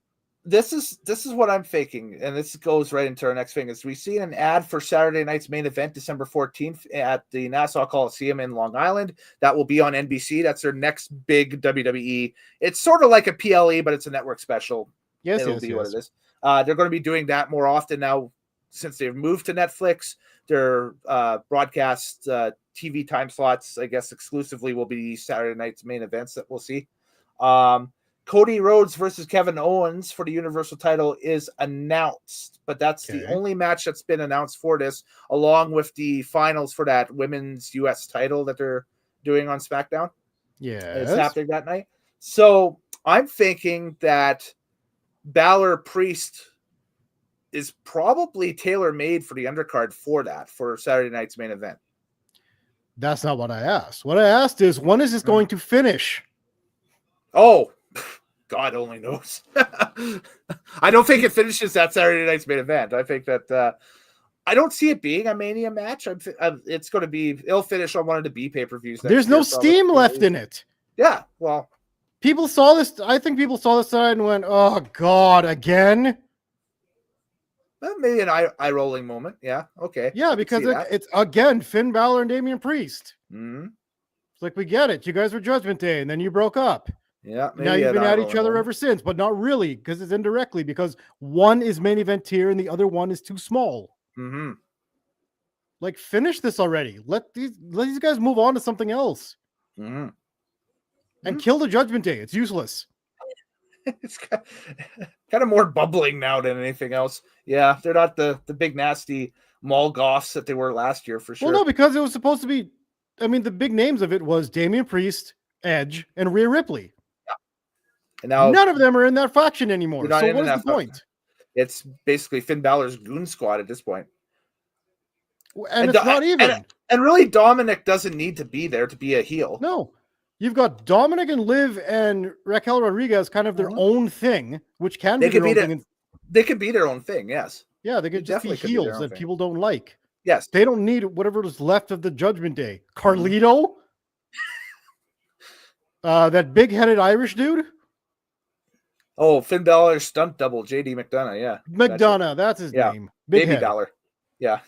This is what I'm thinking, and this goes right into our next thing. Is we see an ad for Saturday night's main event, December 14th, at the Nassau Coliseum in Long Island. That will be on NBC. That's their next big WWE. It's sort of like a PLE, but it's a network special. Yes, it'll be what it is. They're going to be doing that more often now since they've moved to Netflix. Their broadcast TV time slots, I guess, exclusively will be Saturday night's main events that we'll see. Cody Rhodes versus Kevin Owens for the Universal title is announced, but that's the only match that's been announced for this, along with the finals for that women's US title that they're doing on SmackDown. Yeah, it's happening that night. So I'm thinking that Balor Priest is probably tailor-made for the undercard for Saturday night's main event. That's not what I asked. What I asked is, when is this going to finish? Oh, God only knows. I don't think it finishes that Saturday night's main event. I think that I don't see it being a Mania match. It's going to be, it'll finish on one of the B pay-per-views. There's no steam left in it. Yeah, well. People saw this. I think people saw this side and went, oh, God, again? Maybe an eye-rolling moment. Yeah, okay. Yeah, because it's, again, Finn Balor and Damian Priest. Mm-hmm. It's like, we get it. You guys were Judgment Day, and then you broke up. Yeah. Now you've been at each other ever since, but not really, because it's indirectly, because one is main event tier and the other one is too small. Mm-hmm. Like, finish this already. Let these guys move on to something else. Mm-hmm. And kill the Judgment Day. It's useless. It's kind of more bubbling now than anything else. Yeah, they're not the big nasty mall goths that they were last year for sure. Well, no, because it was supposed to be. I mean, the big names of it was Damian Priest, Edge, and Rhea Ripley. Yeah. And now none of them are in that faction anymore. So what is the point? It's basically Finn Balor's goon squad at this point. And it's not even. And really, Dominic doesn't need to be there to be a heel. No. You've got Dominic and Liv and Raquel Rodriguez kind of their own thing, which can be their own thing. They could be their own thing, yes. Yeah, they could just be heels that people don't like. Yes. They don't need whatever is left of the Judgment Day. Carlito? That big-headed Irish dude? Oh, Finn Balor's stunt double, JD McDonough, yeah. McDonough, that's his name. Baby Balor. Yeah.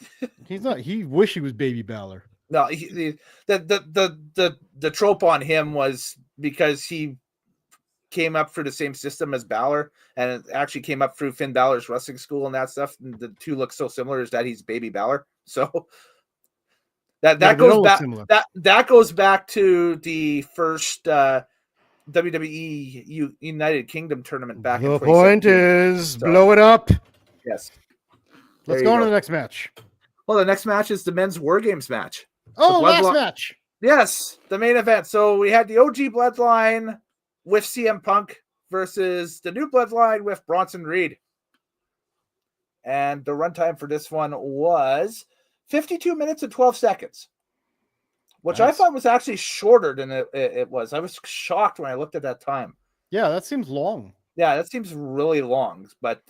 He's not, he wish he was Baby Balor. No, the trope on him was because he came up through the same system as Balor, and it actually came up through Finn Balor's wrestling school and that stuff. And the two look so similar, is that he's Baby Balor. So that goes back. That goes back to the first WWE United Kingdom tournament back. The point is, blow it up. Yes. Let's go on to the next match. Well, the next match is the men's War Games match. Oh, last match. Yes, the main event. So we had the OG Bloodline with CM Punk versus the new Bloodline with Bronson Reed. And the runtime for this one was 52 minutes and 12 seconds, which I thought was actually shorter than it was. I was shocked when I looked at that time. Yeah, that seems long. Yeah, that seems really long, but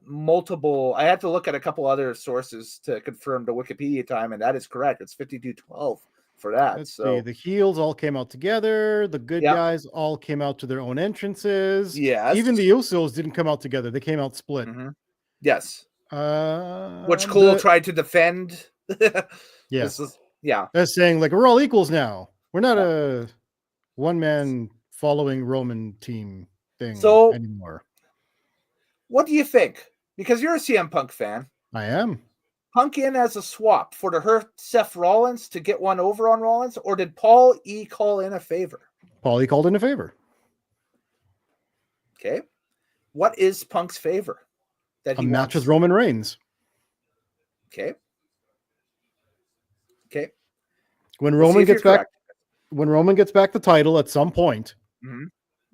multiple. I had to look at a couple other sources to confirm the Wikipedia time, and that is correct. It's 52:12 for that. Let's see. So The heels all came out together. The good yeah, guys all came out to their own entrances. yes, Even the Usos didn't come out together. They came out split. yes. Which Cole The tried to defend. yes, This is yeah. they're saying like we're all equals now. We're not a one man following Roman team thing So anymore. what do you think? Because you're a CM Punk fan. I am. Punk in as a swap for to hurt Seth Rollins to get one over on Rollins, or did Paul E call in a favor? Paulie called in a favor. Okay. What is Punk's favor that A he match wants? with Roman Reigns. Okay. Okay. When We'll see Roman if you're gets back, correct. when Roman gets back the title at some point, Mhm.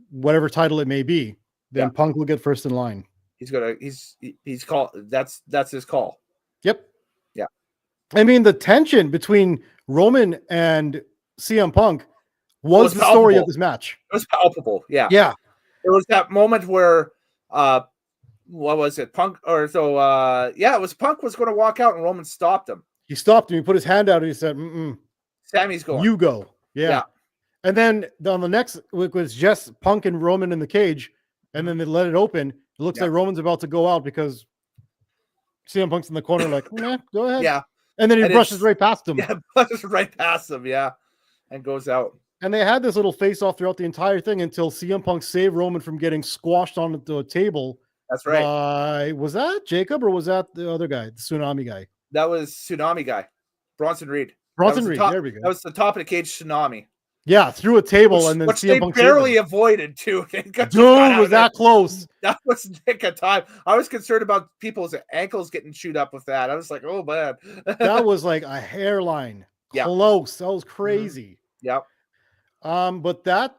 whatever title it may be, then Yeah. Punk will get first in line. He's called. That's his call. Yep. Yeah. I mean, the tension between Roman and CM Punk Was was the story of palpable. this match. It was palpable. Yeah. Yeah. There was that moment where what was it? Punk or so it was Punk was going to walk out and Roman stopped him. He stopped him. He put his hand out and he said, Mm-mm, Sammy's going. you go. Yeah. Yeah. And then on the next, it was just Punk and Roman in the cage. And then they let it open. It looks Yeah. like Roman's about to go out because CM Punk's in the corner, like, nah, go ahead. Yeah. And then he And brushes it's- right past him. Yeah, pushes right past him, yeah. And goes out. And they had this little face off throughout the entire thing until CM Punk saved Roman from getting squashed onto a table. That's right. Was that Jacob or was that the other guy, the Tsunami guy? That was Tsunami guy. Bronson Reed. Bronson That was Reed. the top- There we go. That was the top of the cage Tsunami. Yeah, through a table and then Which CM they Punk saved barely him. avoided too. They got Dude, out was of there. that close? That was nick of time. I was concerned about people's ankles getting chewed up with that. I was like, oh man. That was like a hairline. Yeah. Close. That was crazy. Yep. But that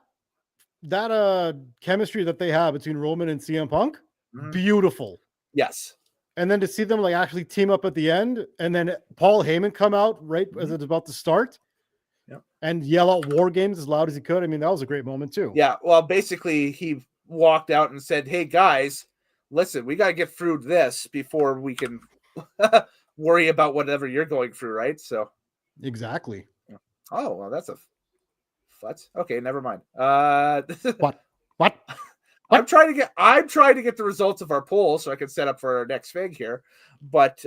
chemistry that they have between Roman and CM Punk, Mhm. beautiful. Yes. And then to see them like actually team up at the end, and then Paul Heyman come out right as it's about to start, Yep. and yell out "War Games" as loud as he could. I mean, that was a great moment too. Yeah. Well, basically, he walked out and said, "Hey guys, listen, we got to get through this before we can worry about whatever you're going through, right?" So, Exactly. oh well, that's a futz. Okay, never mind. What? What? I'm trying to get the results of our poll so I can set up for our next fig here, but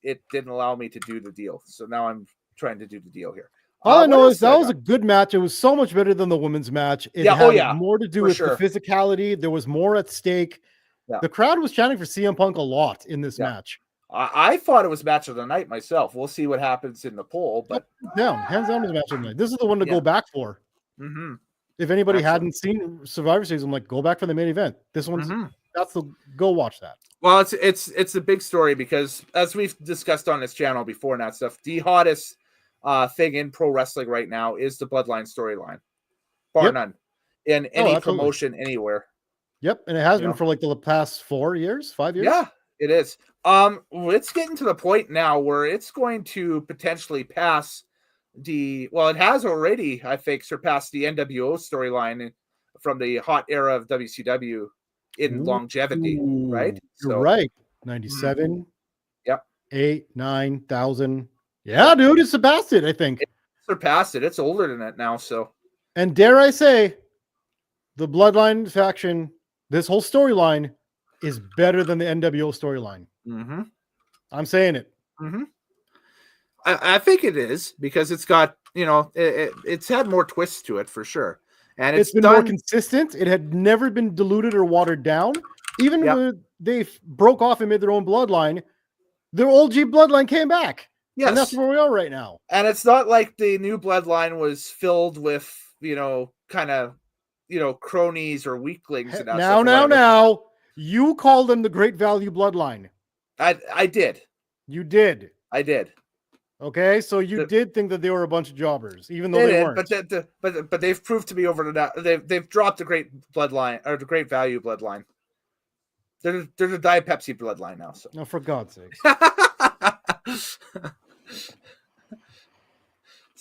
it didn't allow me to do the deal. So now I'm trying to do the deal here. All I What know else is did that I was a got? good match. It was so much better than the women's match. It Yeah, had oh, yeah, more to do for with sure. the physicality. There was more at stake. Yeah. The crowd was chanting for CM Punk a lot in this Yeah. match. I thought it was match of the night myself. We'll see what happens in the poll, but Hands down was match of the night. This is the one to Yeah. go back for. mhm, If anybody Excellent. hadn't seen Survivor Series, I'm like, go back for the main event. This one's mhm. that's the go watch that. Well, it's a big story because as we've discussed on this channel before and that stuff, the hottest thing in pro wrestling right now is the Bloodline storyline, bar Yep. none, in any absolutely. promotion anywhere. Yep, and it has Yeah. been for like the past 4 years, 5 years. Yeah, it is. It's getting to the point now where it's going to potentially pass it has already, I think, surpassed the NWO storyline from the hot era of WCW in longevity, right? You're right. 97. Yep. 8, 9,000. Yeah, dude, it surpassed it, I think. Surpassed it. It's older than that now. So And dare I say, the Bloodline faction, this whole storyline is better than the NWO storyline. mhm. I'm saying it. I think it is because it's got, it's had more twists to it for sure. And It's it's been done. more consistent. It had never been diluted or watered down. Even Yep. when they broke off and made their own bloodline, their old G bloodline came back. And that's Yes. where we are right now. And it's not like the new bloodline was filled with, kind of, cronies or weaklings. And that Now, stuff or whatever. now, you call them the Great Value Bloodline. I did. You did. I did. Okay, so you The- did think that they were a bunch of jobbers, even though They they did, weren't. but they've proved to be over the they've dropped the great bloodline or the great value bloodline. They're the Diet Pepsi bloodline now. So No, for God's sake.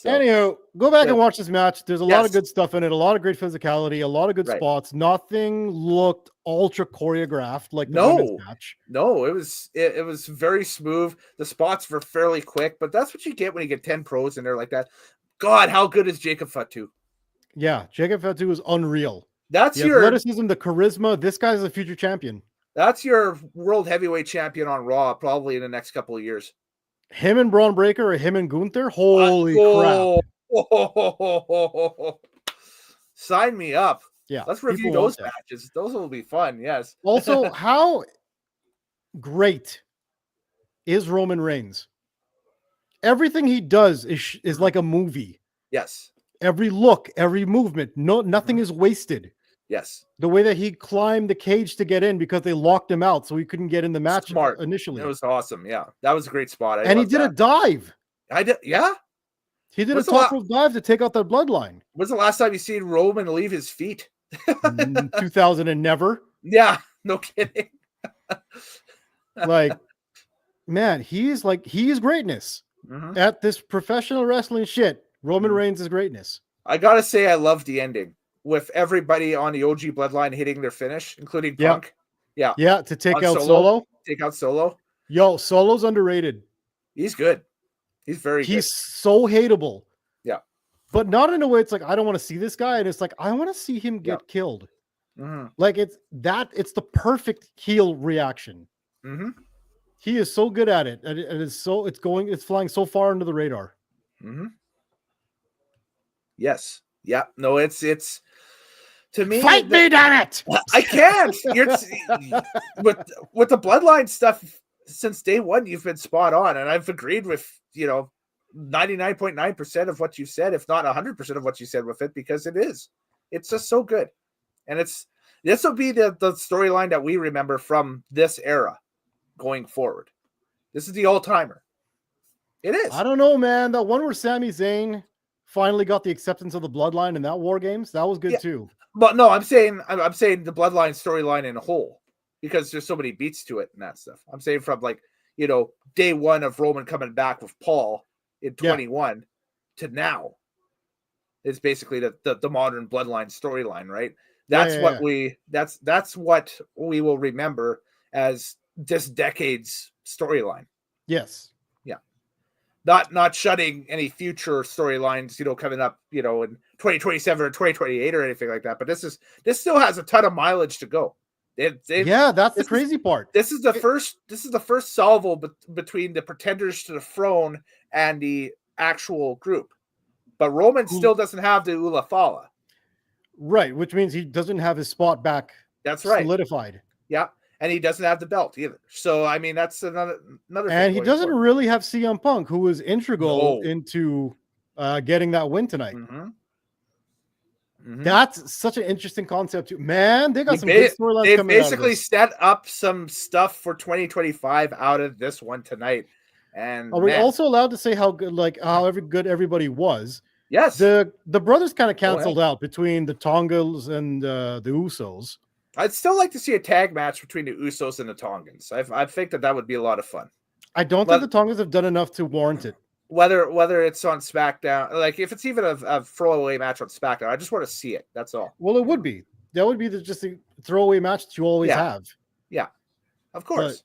So, Anyhow, go back Yeah. and watch this match. There's a lot of Yes. good stuff in it, a lot of great physicality, a lot of good Right. spots. Nothing looked ultra choreographed like the women's no, match. no, it was very smooth. The spots were fairly quick, but that's what you get when you get 10 pros in there like that. God, how good is Jacob Fatu? Yeah, Jacob Fatu is unreal. That's The your athleticism, the charisma. This guy's a future champion. that's your world heavyweight champion on Raw probably in the next couple of years. Him and Braun Breaker or him and Gunther. Holy crap. Oh. Sign me up. Yeah. Let's review people want those that. matches. Those will be fun. Yes. Also, how great is Roman Reigns? Everything he does is like a movie. Yes. Every look, every movement, nothing is wasted. Yes. The way that he climbed the cage to get in because they locked him out, so he couldn't get in the match Smart. initially. It was awesome. Yeah. That was a great spot. And he did a dive. I did. Yeah. He did What's a the top rope dive to take out that bloodline. When's the last time you seen Roman leave his feet? 2000 and never. Yeah. No kidding. Like, man, he is greatness Mhm. at this professional wrestling shit. Roman Reigns is greatness. I gotta say, I love the ending with everybody on the OG bloodline hitting their finish, including Yeah. Punk. Yeah. Yeah, to take On out Solo. Solo. Take out Solo. Yo, Solo's underrated. He's good. He's very He's so hateable. Yeah. But not in a way it's like, I don't want to see this guy. And it's like, I want to see him get killed. good. Mm-hmm. Like it's the perfect heel reaction. Mm-hmm. He is so good at it. And it's flying so far under the radar. Mm-hmm. Yes. Yeah. No, it's to me. Fight me, damn it! I can't. You're with the bloodline stuff since day one. You've been spot on, and I've agreed with 99.9% of what you said, if not 100% of what you said with it, because it's just so good, and this will be the storyline that we remember from this era going forward. This is the all timer. It is. I don't know, man. That one where Sami Zayn finally got the acceptance of the bloodline in that War Games, that was good too. But no, I'm saying the bloodline storyline in a whole, because there's so many beats to it and that stuff. I'm saying from day one of Roman coming back with Paul in 21 to now. It's basically the modern bloodline storyline, right? That's that's what we will remember as this decade's storyline. Yes. Not shutting any future storylines, coming up, in 2027 or 2028 or anything like that. But this still has a ton of mileage to go. That's the crazy part. This is the first salvo between the pretenders to the throne and the actual group. But Roman still doesn't have the Ula Fala. Right, which means he doesn't have his spot back. That's right. Solidified. Yeah. And he doesn't have the belt either. So I mean, that's another. And he doesn't really have CM Punk, who was integral into getting that win tonight. Mm-hmm. Mm-hmm. That's such an interesting concept, too. Man, they got some good storylines coming out. They basically set up some stuff for 2025 out of this one tonight. And are we also allowed to say how good, good everybody was? Yes. The brothers kind of canceled out between the Tongans and the Usos. I'd still like to see a tag match between the Usos and the Tongans. I think that would be a lot of fun. I don't think the Tongans have done enough to warrant it. Whether it's on SmackDown, like if it's even a throwaway match on SmackDown, I just want to see it. That's all. Well, it would be. That would be just a throwaway match that you always have. Yeah, of course.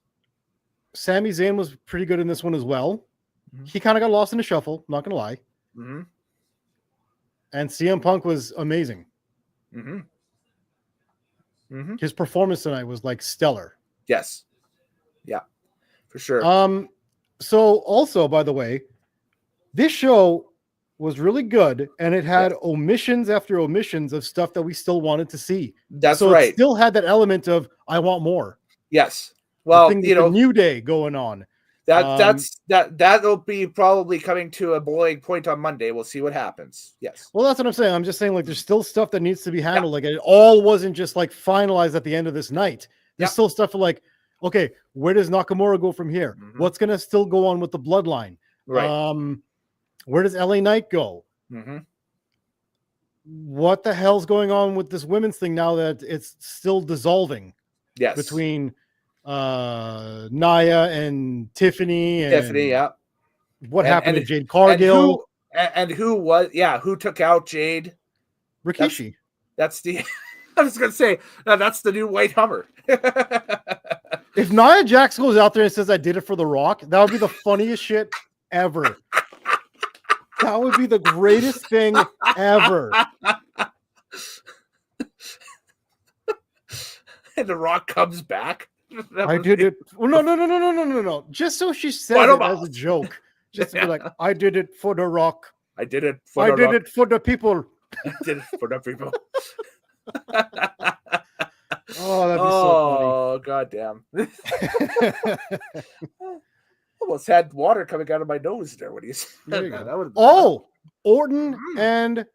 But Sami Zayn was pretty good in this one as well. Mm-hmm. He kind of got lost in the shuffle, not going to lie. Mm-hmm. And CM Punk was amazing. Mm-hmm. Mm-hmm. His performance tonight was stellar. Yes. Yeah, for sure. So also, by the way, this show was really good, and it had omissions after omissions of stuff that we still wanted to see. That's so right. It still had that element of I want more. Yes. Well, the New Day going on. That'll be probably coming to a boiling point on Monday. We'll see what happens. Yes. Well, that's what I'm saying. I'm just saying, there's still stuff that needs to be handled. Like it all wasn't just finalized at the end of this night. There's still stuff okay, where does Nakamura go from here? Mm-hmm. What's gonna still go on with the bloodline? Right. Where does LA Knight go? Mm-hmm. What the hell's going on with this women's thing now that it's still dissolving? Yes. Between Nia and Tiffany. Tiffany, yeah. What happened to Jade Cargill? And who took out Jade? Rikishi. That's the. I was gonna say that's the new white Hummer. If Nia Jax goes out there and says I did it for The Rock, that would be the funniest shit ever. That would be the greatest thing ever. And The Rock comes back. I did it. Well, no. Just so she said it as a joke. Just to be like, I did it for The Rock. I did it for I did it for the people. I did it for the people. Oh, that'd be so goddamn. funny. Almost had water coming out of my nose there when you said that. That would've been Orton and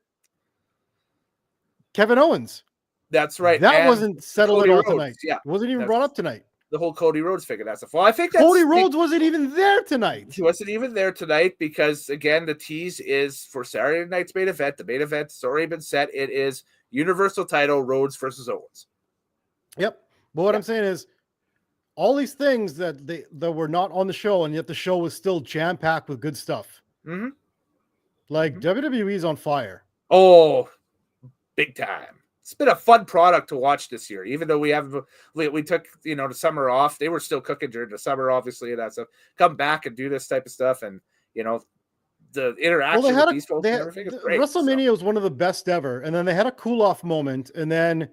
Kevin Owens. That's right. That and wasn't settled Cody at all Rhodes, tonight. yeah. It wasn't even brought up tonight. The whole Cody Rhodes figure. That's well, I think that's Cody Rhodes wasn't even there tonight. He wasn't even there tonight because again, the tease is for Saturday night's main event. The main event's already been set. It is Universal title Rhodes versus Owens. Yep. But what I'm saying is all these things that were not on the show, and yet the show was still jam-packed with good stuff. Mm-hmm. Like WWE's on fire. Oh, big time. It's been a fun product to watch this year, even though we took the summer off. They were still cooking during the summer, obviously, and that stuff. Come back and do this type of stuff, and the interaction with these folks and everything is great. WrestleMania was one of the best ever, and then they had a cool-off moment, and then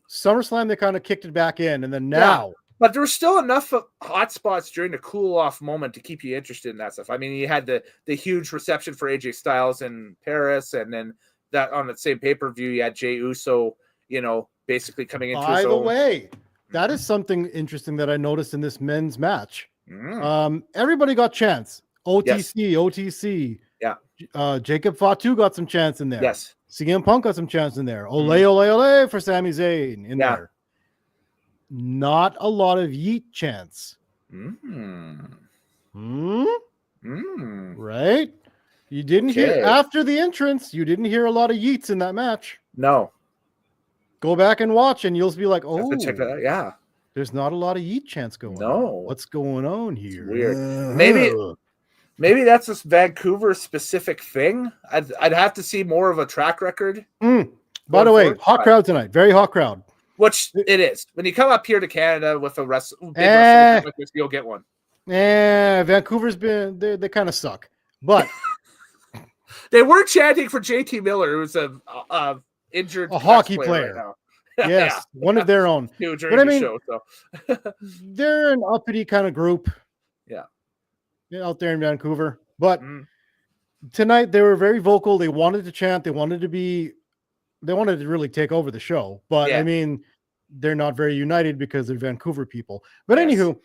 SummerSlam they kind of kicked it back in, and then now. Yeah, but there were still enough hot spots during the cool-off moment to keep you interested in that stuff. I mean, you had the huge reception for AJ Styles in Paris, and then that on the same pay-per-view, you had Jey Uso, basically coming into his own. By the way, that is something interesting that I noticed in this men's match. Everybody got chance. OTC. Yeah. Jacob Fatu got some chance in there. Yes. CM Punk got some chance in there. Ole for Sami Zayn in there. Not a lot of yeet chance. Right? You didn't hear after the entrance. You didn't hear a lot of yeets in that match. No. Go back and watch, and you'll be like, "Oh, check that out. Yeah." There's not a lot of yeet chance going. No. On. What's going on here? It's weird. Maybe that's a Vancouver specific thing. I'd have to see more of a track record. By the way, hot crowd tonight. Very hot crowd. Which it is. When you come up here to Canada with a big wrestling like this, you'll get one. Vancouver's they kind of suck. But they were chanting for JT Miller, who's a injured hockey player. Right now. Yes, one of their own. But I mean, show, they're an uppity kind of group. Yeah, out there in Vancouver. But tonight they were very vocal. They wanted to chant. They wanted to really take over the show. But I mean, they're not very united because they're Vancouver people. But anywho,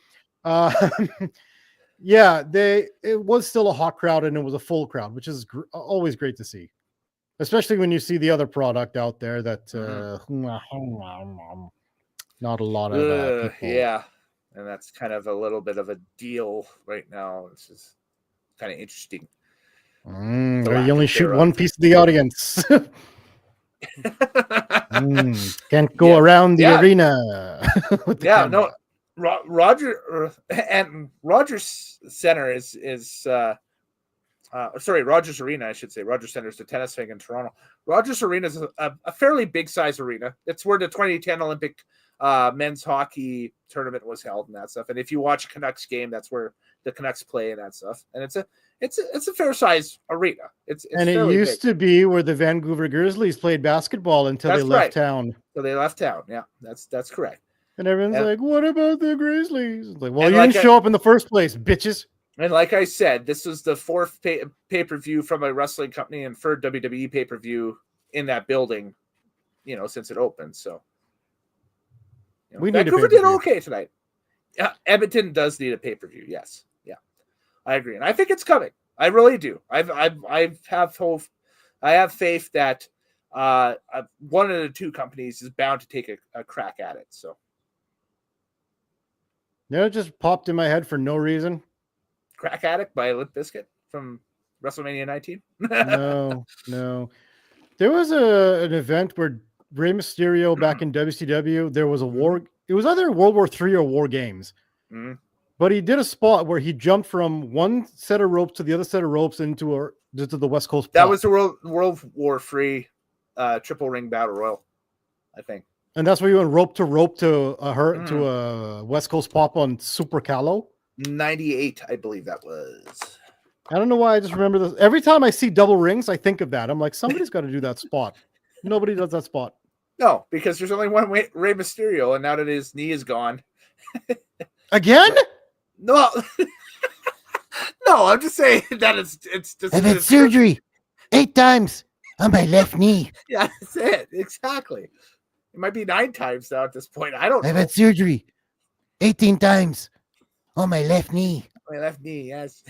it was still a hot crowd and it was a full crowd, which is always great to see. Especially when you see the other product out there that not a lot of people. Yeah. And that's kind of a little bit of a deal right now. It's just kind of interesting. You only shoot one piece of the audience. Can't go around the arena. No. Rogers Center is Rogers Arena, I should say. Rogers Center is the tennis thing in Toronto. Rogers Arena is a fairly big size arena. It's where the 2010 Olympic men's hockey tournament was held and that stuff. And if you watch a Canucks game, that's where the Canucks play and that stuff. And it's a fair size arena. It used to be where the Vancouver Grizzlies played basketball until they left town. So they left town. Yeah, that's correct. And everyone's like, "What about the Grizzlies?" It's like, well, you didn't show up in the first place, bitches. And like I said, this is the fourth pay-per-view from a wrestling company and third WWE pay-per-view in that building, since it opened. So Vancouver did okay tonight. Yeah, Edmonton does need a pay-per-view. Yes. Yeah, I agree. And I think it's coming. I really do. I have hope. I have faith that one of the two companies is bound to take a crack at it. So. It just popped in my head for no reason. Crack Addict by Limp Bizkit from WrestleMania 19? No. There was an event where Rey Mysterio back in WCW, there was a war. It was either World War III or War Games. But he did a spot where he jumped from one set of ropes to the other set of ropes into Just to the West Coast. That pop. was the World War III triple ring battle royal, I think. And that's where you went rope to Mm. to a West Coast pop on Super Calo. 98, I believe that was. I don't know why I just remember this. Every time I see double rings, I think of that. I'm like, somebody's got to do that spot. Nobody does that spot. No, because there's only one Rey Mysterio, and now that his knee is gone. Again? No, no, I'm just saying that it's just. I've had surgery 8 times on my left knee. Yeah, that's it. Exactly. It might be 9 times now at this point. I don't know. I've had surgery 18 times on my left knee. My left knee, yes.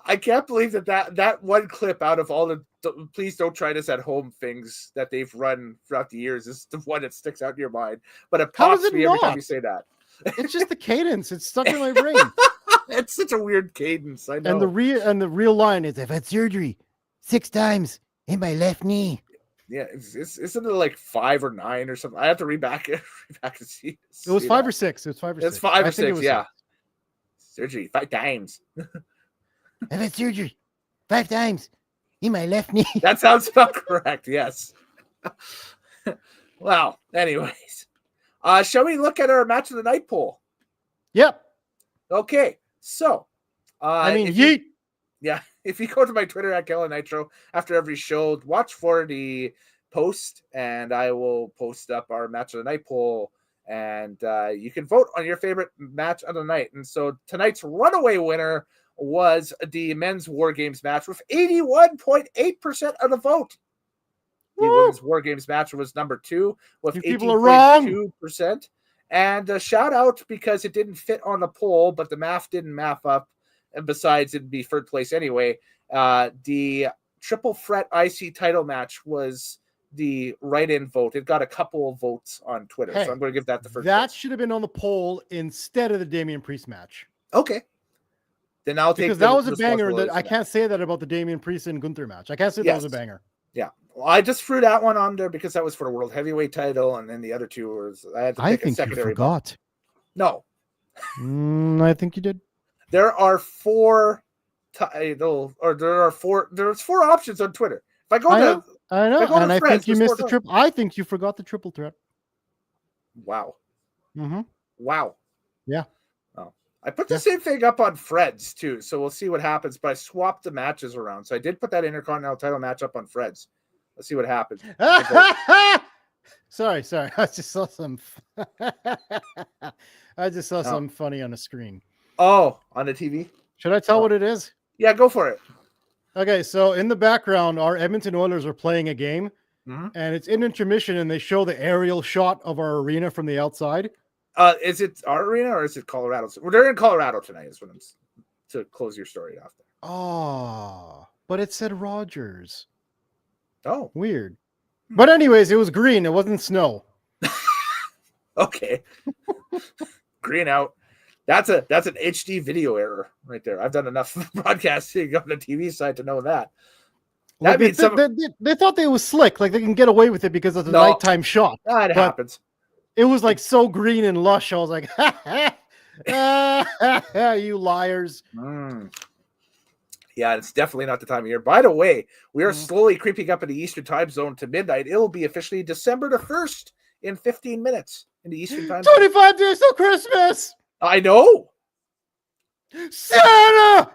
I can't believe that one clip out of all the please don't try this at home things that they've run throughout the years is the one that sticks out in your mind. But it How pops is it me every time not? you say that. It's just the cadence. It's stuck in my brain. It's such a weird cadence. I know. And the real line is, I've had surgery 6 times in my left knee. yeah, isn't it like 5 or 9 or something? I have to read back and see. it was see 5 that. or 6. It was 5 or 6. It's 5 I or think it 6. was Yeah. 6. Surgery 5 times. I've had surgery 5 times in my left knee. That sounds about correct. Yes. Well, anyways, shall we look at our match of the night poll? Yep. Okay, so I mean, if you- yeet. yeah, if you go to my Twitter at Kellen Nitro after every show, watch for the post, and I will post up our match of the night poll, and you can vote on your favorite match of the night. And so tonight's runaway winner was the men's War Games match with 81.8% of the vote. The Woo! women's War Games match was number 2 with You people are wrong. 18.2%. And a shout out because it didn't fit on the poll, but the math didn't math up. And besides, it'd be third place anyway. The triple threat IC title match was the write-in vote. It got a couple of votes on Twitter, Hey, so I'm going to give that the first. That place. should have been on the poll instead of the Damian Priest match. Okay. Then I'll take Because that was a banger. responsibility That for I can't say that about the Damian Priest and Gunther match. I can't say that was a Yes. banger. Yeah, well, I just threw that one on there because that was for the world heavyweight title, and then the other two was I had to I pick a think you secondary. forgot. No, I think you did. there are 4 title, or there's 4 options on Twitter. If I go I to know. I know. If I go to And I Friends, think you there's missed the 4 triple. I think you forgot the triple threat. wow, Mm-hmm. wow, Yeah. Oh, I put the Yeah. same thing up on Fred's too, so we'll see what happens. But I swapped the matches around, so I did put that Intercontinental title match up on Fred's. Let's see what happens. sorry. I just saw some. Something funny on the screen. Oh, on the TV? Should I tell what it is? Yeah, go for it. Okay, so in the background, our Edmonton Oilers are playing a game, Mhm. and it's in intermission, and they show the aerial shot of our arena from the outside. Is it our arena or is it Colorado? Well, they're in Colorado tonight. Is what I'm to close your story off there. Oh, but it said Rogers. Oh, Weird. But anyways, it was green. It wasn't snow. okay. Green out. That's an HD video error right there. I've done enough broadcasting on the TV side to know that. Like, That means they thought they was slick, like they can get away with it because of the No. nighttime shot. it but- happens. It was like so green and lush. I was like, you liars. Mm. Yeah, it's definitely not the time of year. By the way, we are slowly creeping up in the Eastern time zone to midnight. It'll be officially December the 1st in 15 minutes in the Eastern time zone. 25 days till Christmas. I know. Santa.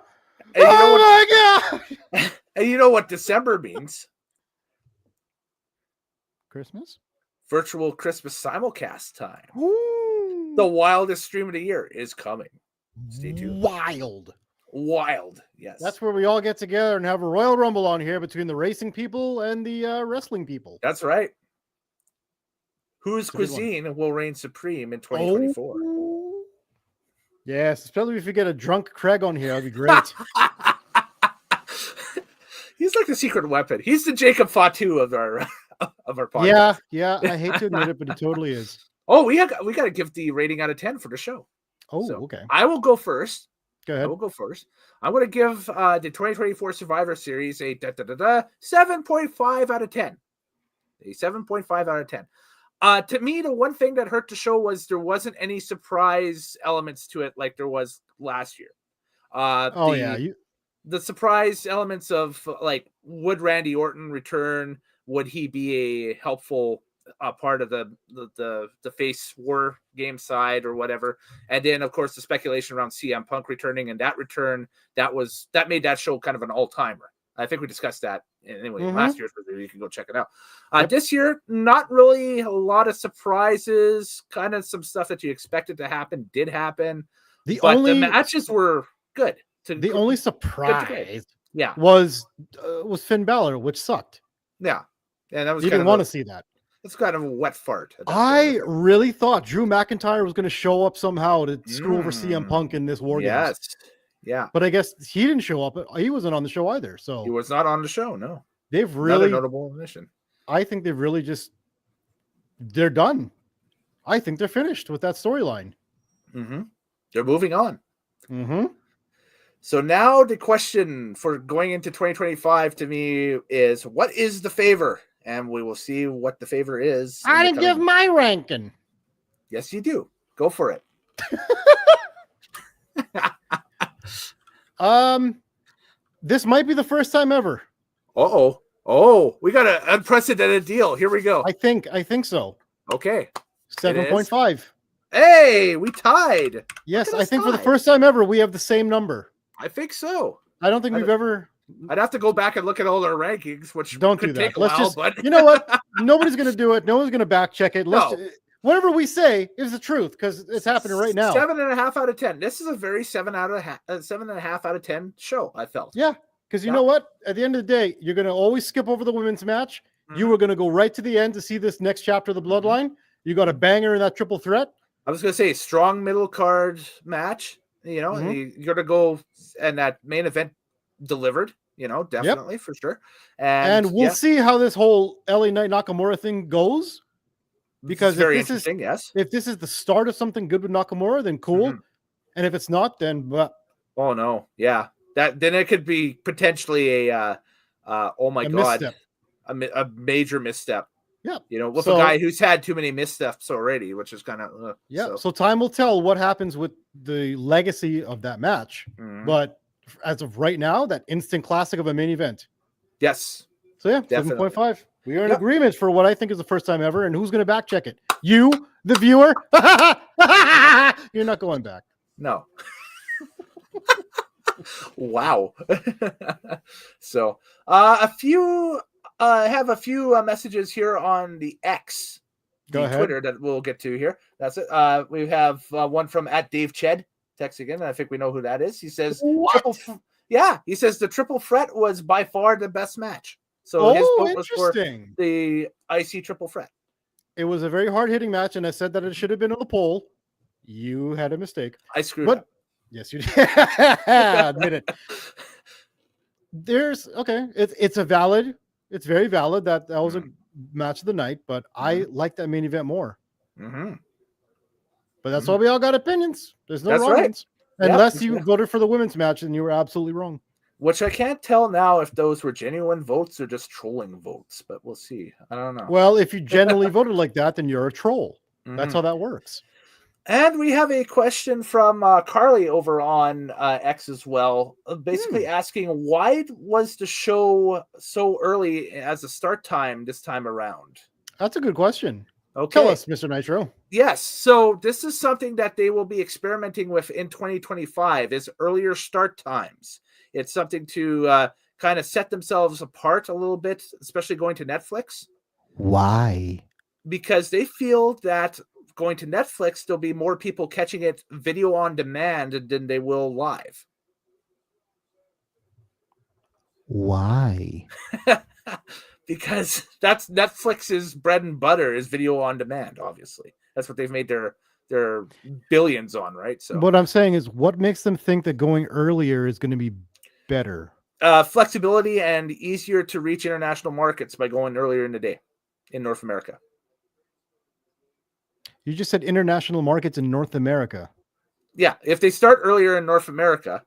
And you know Oh what, my God. and you know what December means? Christmas? Virtual Christmas simulcast time. Ooh. The wildest stream of the year is coming. Stay tuned. Wild. Wild. Yes. That's where we all get together and have a Royal Rumble on here between the racing people and the wrestling people. That's right. Whose a good one. cuisine will reign supreme in 2024? Oh. Yes, especially if you get a drunk Craig on here, that'd be great. He's like the secret weapon. He's the Jacob Fatu of our podcast. Yeah. I hate to admit it, but he totally is. Oh, we got to give the rating out of 10 for the show. Oh, So, okay. I will go first. Go I ahead. will go first. I'm going to give the 2024 Survivor Series a 7.5 out of 10. A 7.5 out of 10. To me, the one thing that hurt the show was there wasn't any surprise elements to it like there was last year. Oh, yeah. the surprise elements of like, would Randy Orton return? Would he be a helpful part of the face war game side or whatever? And then of course the speculation around CM Punk returning, and that return that made that show kind of an all-timer. I think we discussed that anyway last year's review. You can go check it out. This year, not really a lot of surprises. Kind of some stuff that you expected to happen did happen. The matches were good. The only surprise, was Finn Balor, which sucked. Yeah, and that was you didn't want to see that. It's kind of a wet fart. I really thought Drew McIntyre was going to show up somehow to screw over CM Punk in this War Games. Yes. Yeah, but I guess he didn't show up. He wasn't on the show either. So he was not on the show. No, they've really another notable omission. I think they've really they're done. I think they're finished with that storyline. They're moving on. So now the question for going into 2025 to me is, what is the favor? And we will see what the favor is. I didn't give my ranking. Yes, you do. Go for it. This might be the first time ever. Oh, we got an unprecedented deal. Here we go. I think so. Okay. 7.5. Hey, we tied. Yes, I think for the first time ever, we have the same number. I think so. I don't think we've ever. I'd have to go back and look at all our rankings, which don't could do that. Take a Let's while, just, but you know what? Nobody's going to do it. No one's going to back check it. Whatever we say is the truth because it's happening right now. 7.5 out of 10. This is a very 7.5 out of 10 show. I felt. Yeah, because you know what? At the end of the day, you're going to always skip over the women's match. You were going to go right to the end to see this next chapter of the Bloodline. You got a banger in that triple threat. I was going to say strong middle card match. You know, you're going to go and that main event delivered. You know, definitely for sure. And we'll see how this whole LA Knight Nakamura thing goes. Because if this is the start of something good with Nakamura, then cool. And if it's not, then oh no, yeah, then it could be potentially a oh my god, misstep. A major misstep. Yeah, you know, with a guy who's had too many missteps already, which is kind of So time will tell what happens with the legacy of that match. But as of right now, that instant classic of a main event. Yes. So 7.5. We are in agreement for what I think is the first time ever. And who's going to back check it? You, the viewer. You're not going back. No. Wow. So I have a few messages here on the X, Twitter that we'll get to here. That's it. We have one from @DaveChed text again. I think we know who that is. He says, he says the triple threat was by far the best match. So his vote was for the IC triple threat. It was a very hard-hitting match, and I said that it should have been on the poll. You had a mistake. I screwed up. Yes, you did. Admit it. It's very valid that was a match of the night, but I like that main event more. But that's why we all got opinions. There's no wrong ones. Unless you voted for the women's match, and you were absolutely wrong. Which I can't tell now if those were genuine votes or just trolling votes, but we'll see. I don't know. Well, if you genuinely voted like that, then you're a troll. That's how that works. And we have a question from Carly over on X as well, basically asking, why was the show so early as a start time this time around? That's a good question. Okay. Tell us, Mr. Nitro. Yes. So this is something that they will be experimenting with in 2025 is earlier start times. It's something to kind of set themselves apart a little bit, especially going to Netflix. Why? Because they feel that going to Netflix, there'll be more people catching it video on demand than they will live. Why? Because that's Netflix's bread and butter is video on demand, obviously. That's what they've made their billions on, right? So what I'm saying is, what makes them think that going earlier is going to be better? Flexibility and easier to reach international markets by going earlier in the day in North America. You just said international markets in North America. Yeah, if they start earlier in North America,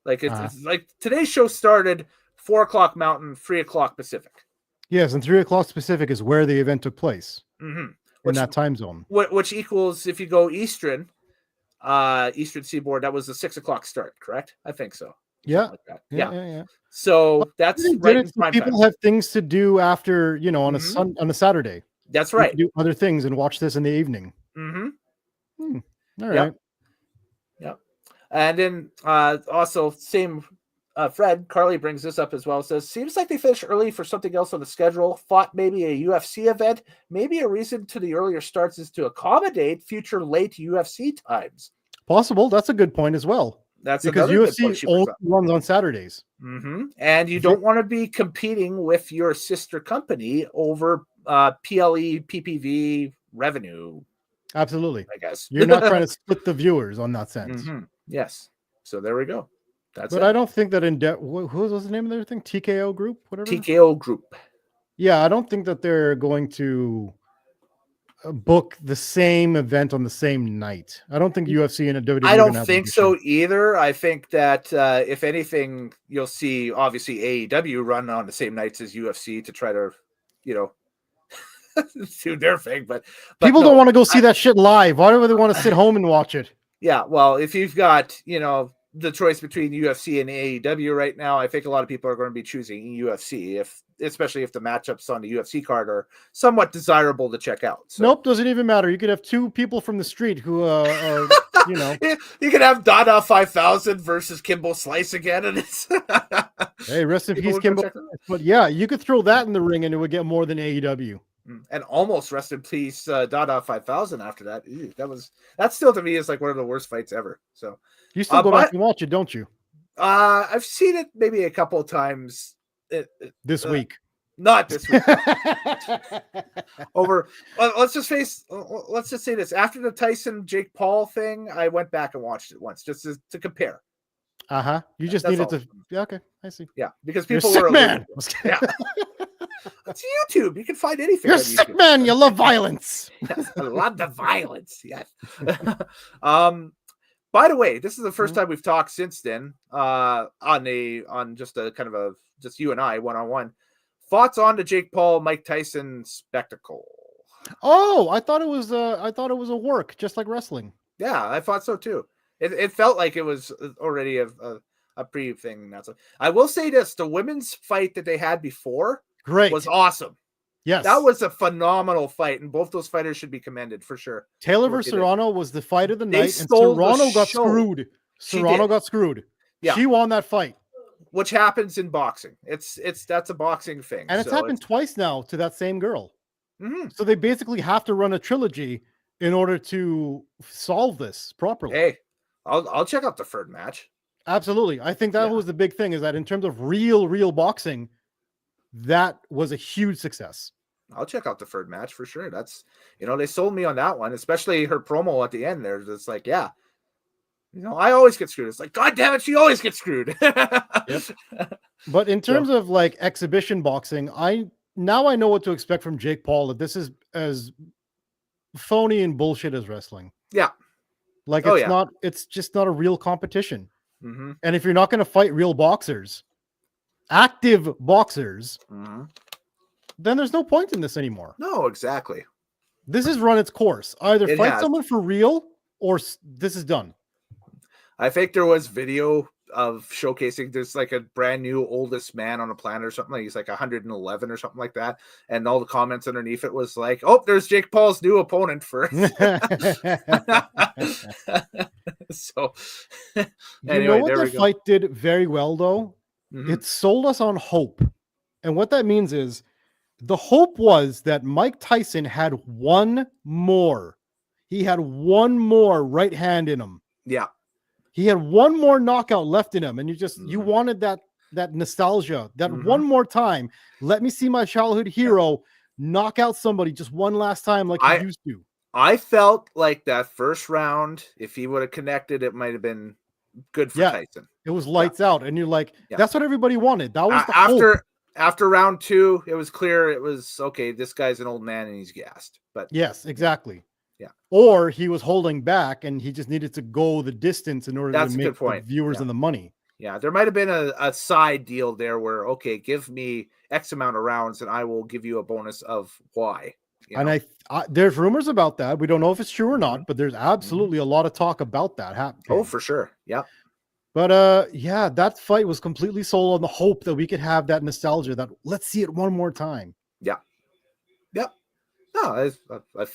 like it's like today's show started 4:00 Mountain, 3:00 Pacific. Yes, and 3:00 Pacific is where the event took place in that time zone. Which equals, if you go Eastern Seaboard, that was a 6:00 start, correct? I think so. Yeah. like that. Yeah. Yeah. Yeah. So that's They right did in it so prime time. people have things to do after, on Mhm. on a Saturday. That's You right. can do other things and watch this in the evening. Mm-hmm. Hmm. All Yep. right. Yep. And then also same Fred Carly brings this up as well. Says seems like they finished early for something else on the schedule. Thought maybe a UFC event. Maybe a reason to the earlier starts is to accommodate future late UFC times. Possible. That's a good point as well. That's Because another good point UFC she brings only up. runs on Saturdays. Mm-hmm. And you If you're- don't want to be competing with your sister company over PLE PPV revenue, Absolutely. I guess. You're not trying to split the viewers on that sense. Mm-hmm. Yes. So there we go. That's But it. I don't think that who was the name of their thing? TKO Group, whatever. TKO Group. Yeah, I don't think that they're going to book the same event on the same night. I don't think UFC and a WWE I are don't gonna have think this so issue. either. I think that if anything, you'll see obviously AEW run on the same nights as UFC to try to, do their thing. But People no, don't want to go see that shit live. Why do they want to sit home and watch it? Yeah, well, if you've got, the choice between UFC and AEW right now, I think a lot of people are going to be choosing UFC, especially if the matchups on the UFC card are somewhat desirable to check out. So. Nope, doesn't even matter. You could have two people from the street who are, You could have Dada 5000 versus Kimbo Slice again, and it's hey, rest in People peace, would go Kimbo. check it out. But yeah, you could throw that in the ring and it would get more than AEW. And almost rest in peace, Dada 5000 after that. Ew, that still to me is like one of the worst fights ever. So You still go but- back and watch it, don't you? I've seen it maybe a couple of times. This week. Not this week. Let's just say this. After the Tyson Jake Paul thing, I went back and watched it once just to compare. You just That's needed all. to. Yeah, okay, I see. Yeah, because You're a people sick were man. Yeah. It's YouTube. You can find anything. You're a on sick YouTube. man. You love violence. Yes, I love the violence. Yes. By the way, this is the first time we've talked since then. On just a kind of just you and I one-on-one. Thoughts on the Jake Paul Mike Tyson spectacle? Oh, I thought it was a work, just like wrestling. Yeah, I thought so too. It felt like it was already a pre thing. That's I will say this: the women's fight that they had before Great. was awesome. Yes. That was a phenomenal fight, and both those fighters should be commended for sure. Taylor what versus they did. Serrano was the fight of the They night, and stole the Serrano got show. screwed. She Serrano did. got screwed. Yeah. She won that fight. Which happens in boxing. That's a boxing thing. And it's so happened twice now to that same girl. Mhm. So they basically have to run a trilogy in order to solve this properly. Hey, I'll check out the third match. Absolutely. I think that Yeah. was the big thing, is that in terms of real boxing, that was a huge success. I'll check out the third match for sure. That's they sold me on that one, especially her promo at the end there. It's like, yeah. I always get screwed. It's like, God damn it, she always gets screwed. But in terms of like exhibition boxing, I know what to expect from Jake Paul, that this is as phony and bullshit as wrestling. Yeah. Like Oh, it's yeah. not, it's just not a real competition. Mm-hmm. And if you're not going to fight real boxers, active boxers, Mm-hmm. then there's no point in this anymore. No, exactly. This has run its course. Either It fight has. someone for real or this is done. I think there was video of showcasing there's like a brand new oldest man on the planet or something. Like he's like 111 or something like that. And all the comments underneath it was like, oh, there's Jake Paul's new opponent for. So You know what there the we go. fight did very well, though? Mhm. It sold us on hope. And what that means is the hope was that Mike Tyson had one more. He had one more right hand in him. Yeah. He had one more knockout left in him. And you Mhm. wanted that nostalgia, that Mhm. one more time. Let me see my childhood hero knock out somebody just one last time like he used to. I felt like that first round, if he would have connected, it might have been good for Tyson. It was lights out. And you're like, Yeah. that's what everybody wanted. That was the hope. After round 2, it was clear it was okay. This guy's an old man and he's gassed. But Yes, exactly. Yeah. Or he was holding back and he just needed to go the distance in order That's to a make good point. the viewers Yeah. and the money. yeah, there might have been a side deal there where, okay, give me X amount of rounds and I will give you a bonus of Y. And I there's rumors about that. We don't know if it's true or Mhm. not, but there's absolutely a lot of talk about that happening. Oh, for sure. Yeah. But yeah, that fight was completely sold on the hope that we could have that nostalgia. That let's see it one more time. Yeah. Yep. No, I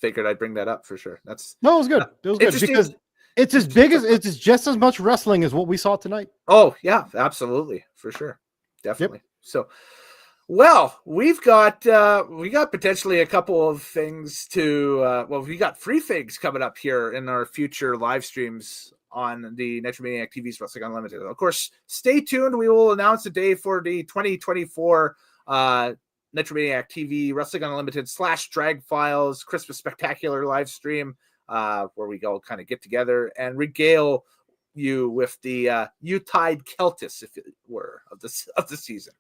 figured I'd bring that up for sure. That's No, it was good. It was good interesting. because it's as big as it's just as much wrestling as what we saw tonight. Oh yeah, absolutely, for sure, definitely. So, well, we got potentially a couple of things to. We got free things coming up here in our future live streams on the Nitromaniac TV's Wrestling Unlimited. Of course, stay tuned. We will announce a day for the 2024 Nitromaniac TV Wrestling Unlimited / Drag Files Christmas Spectacular live stream, where we go kind of get together and regale you with the Utide Celtis, if it were, of the season.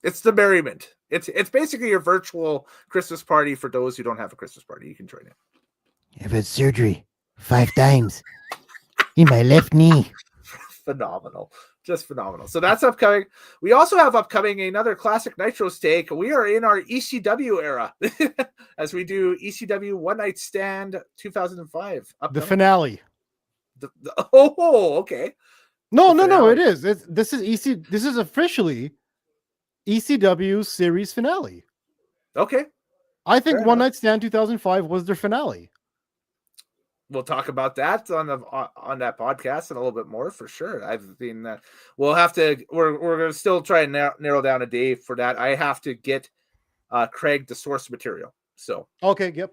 It's the merriment. It's basically your virtual Christmas party for those who don't have a Christmas party. You can join it. I've had surgery 5 times in my left knee. Phenomenal. Just phenomenal. So that's upcoming. We also have upcoming another Classic Nitro stake. We are in our ECW era as we do ECW One Night Stand 2005. The finale. Okay. No, The no, no. finale. It is. This is officially ECW series finale. Okay. I think Fair One enough. Night Stand 2005 was their finale. We'll talk about that on that podcast and a little bit more for sure. I've been. We'll have to. We're going to still try and narrow down a day for that. I have to get Craig the source material. So Okay. Yep.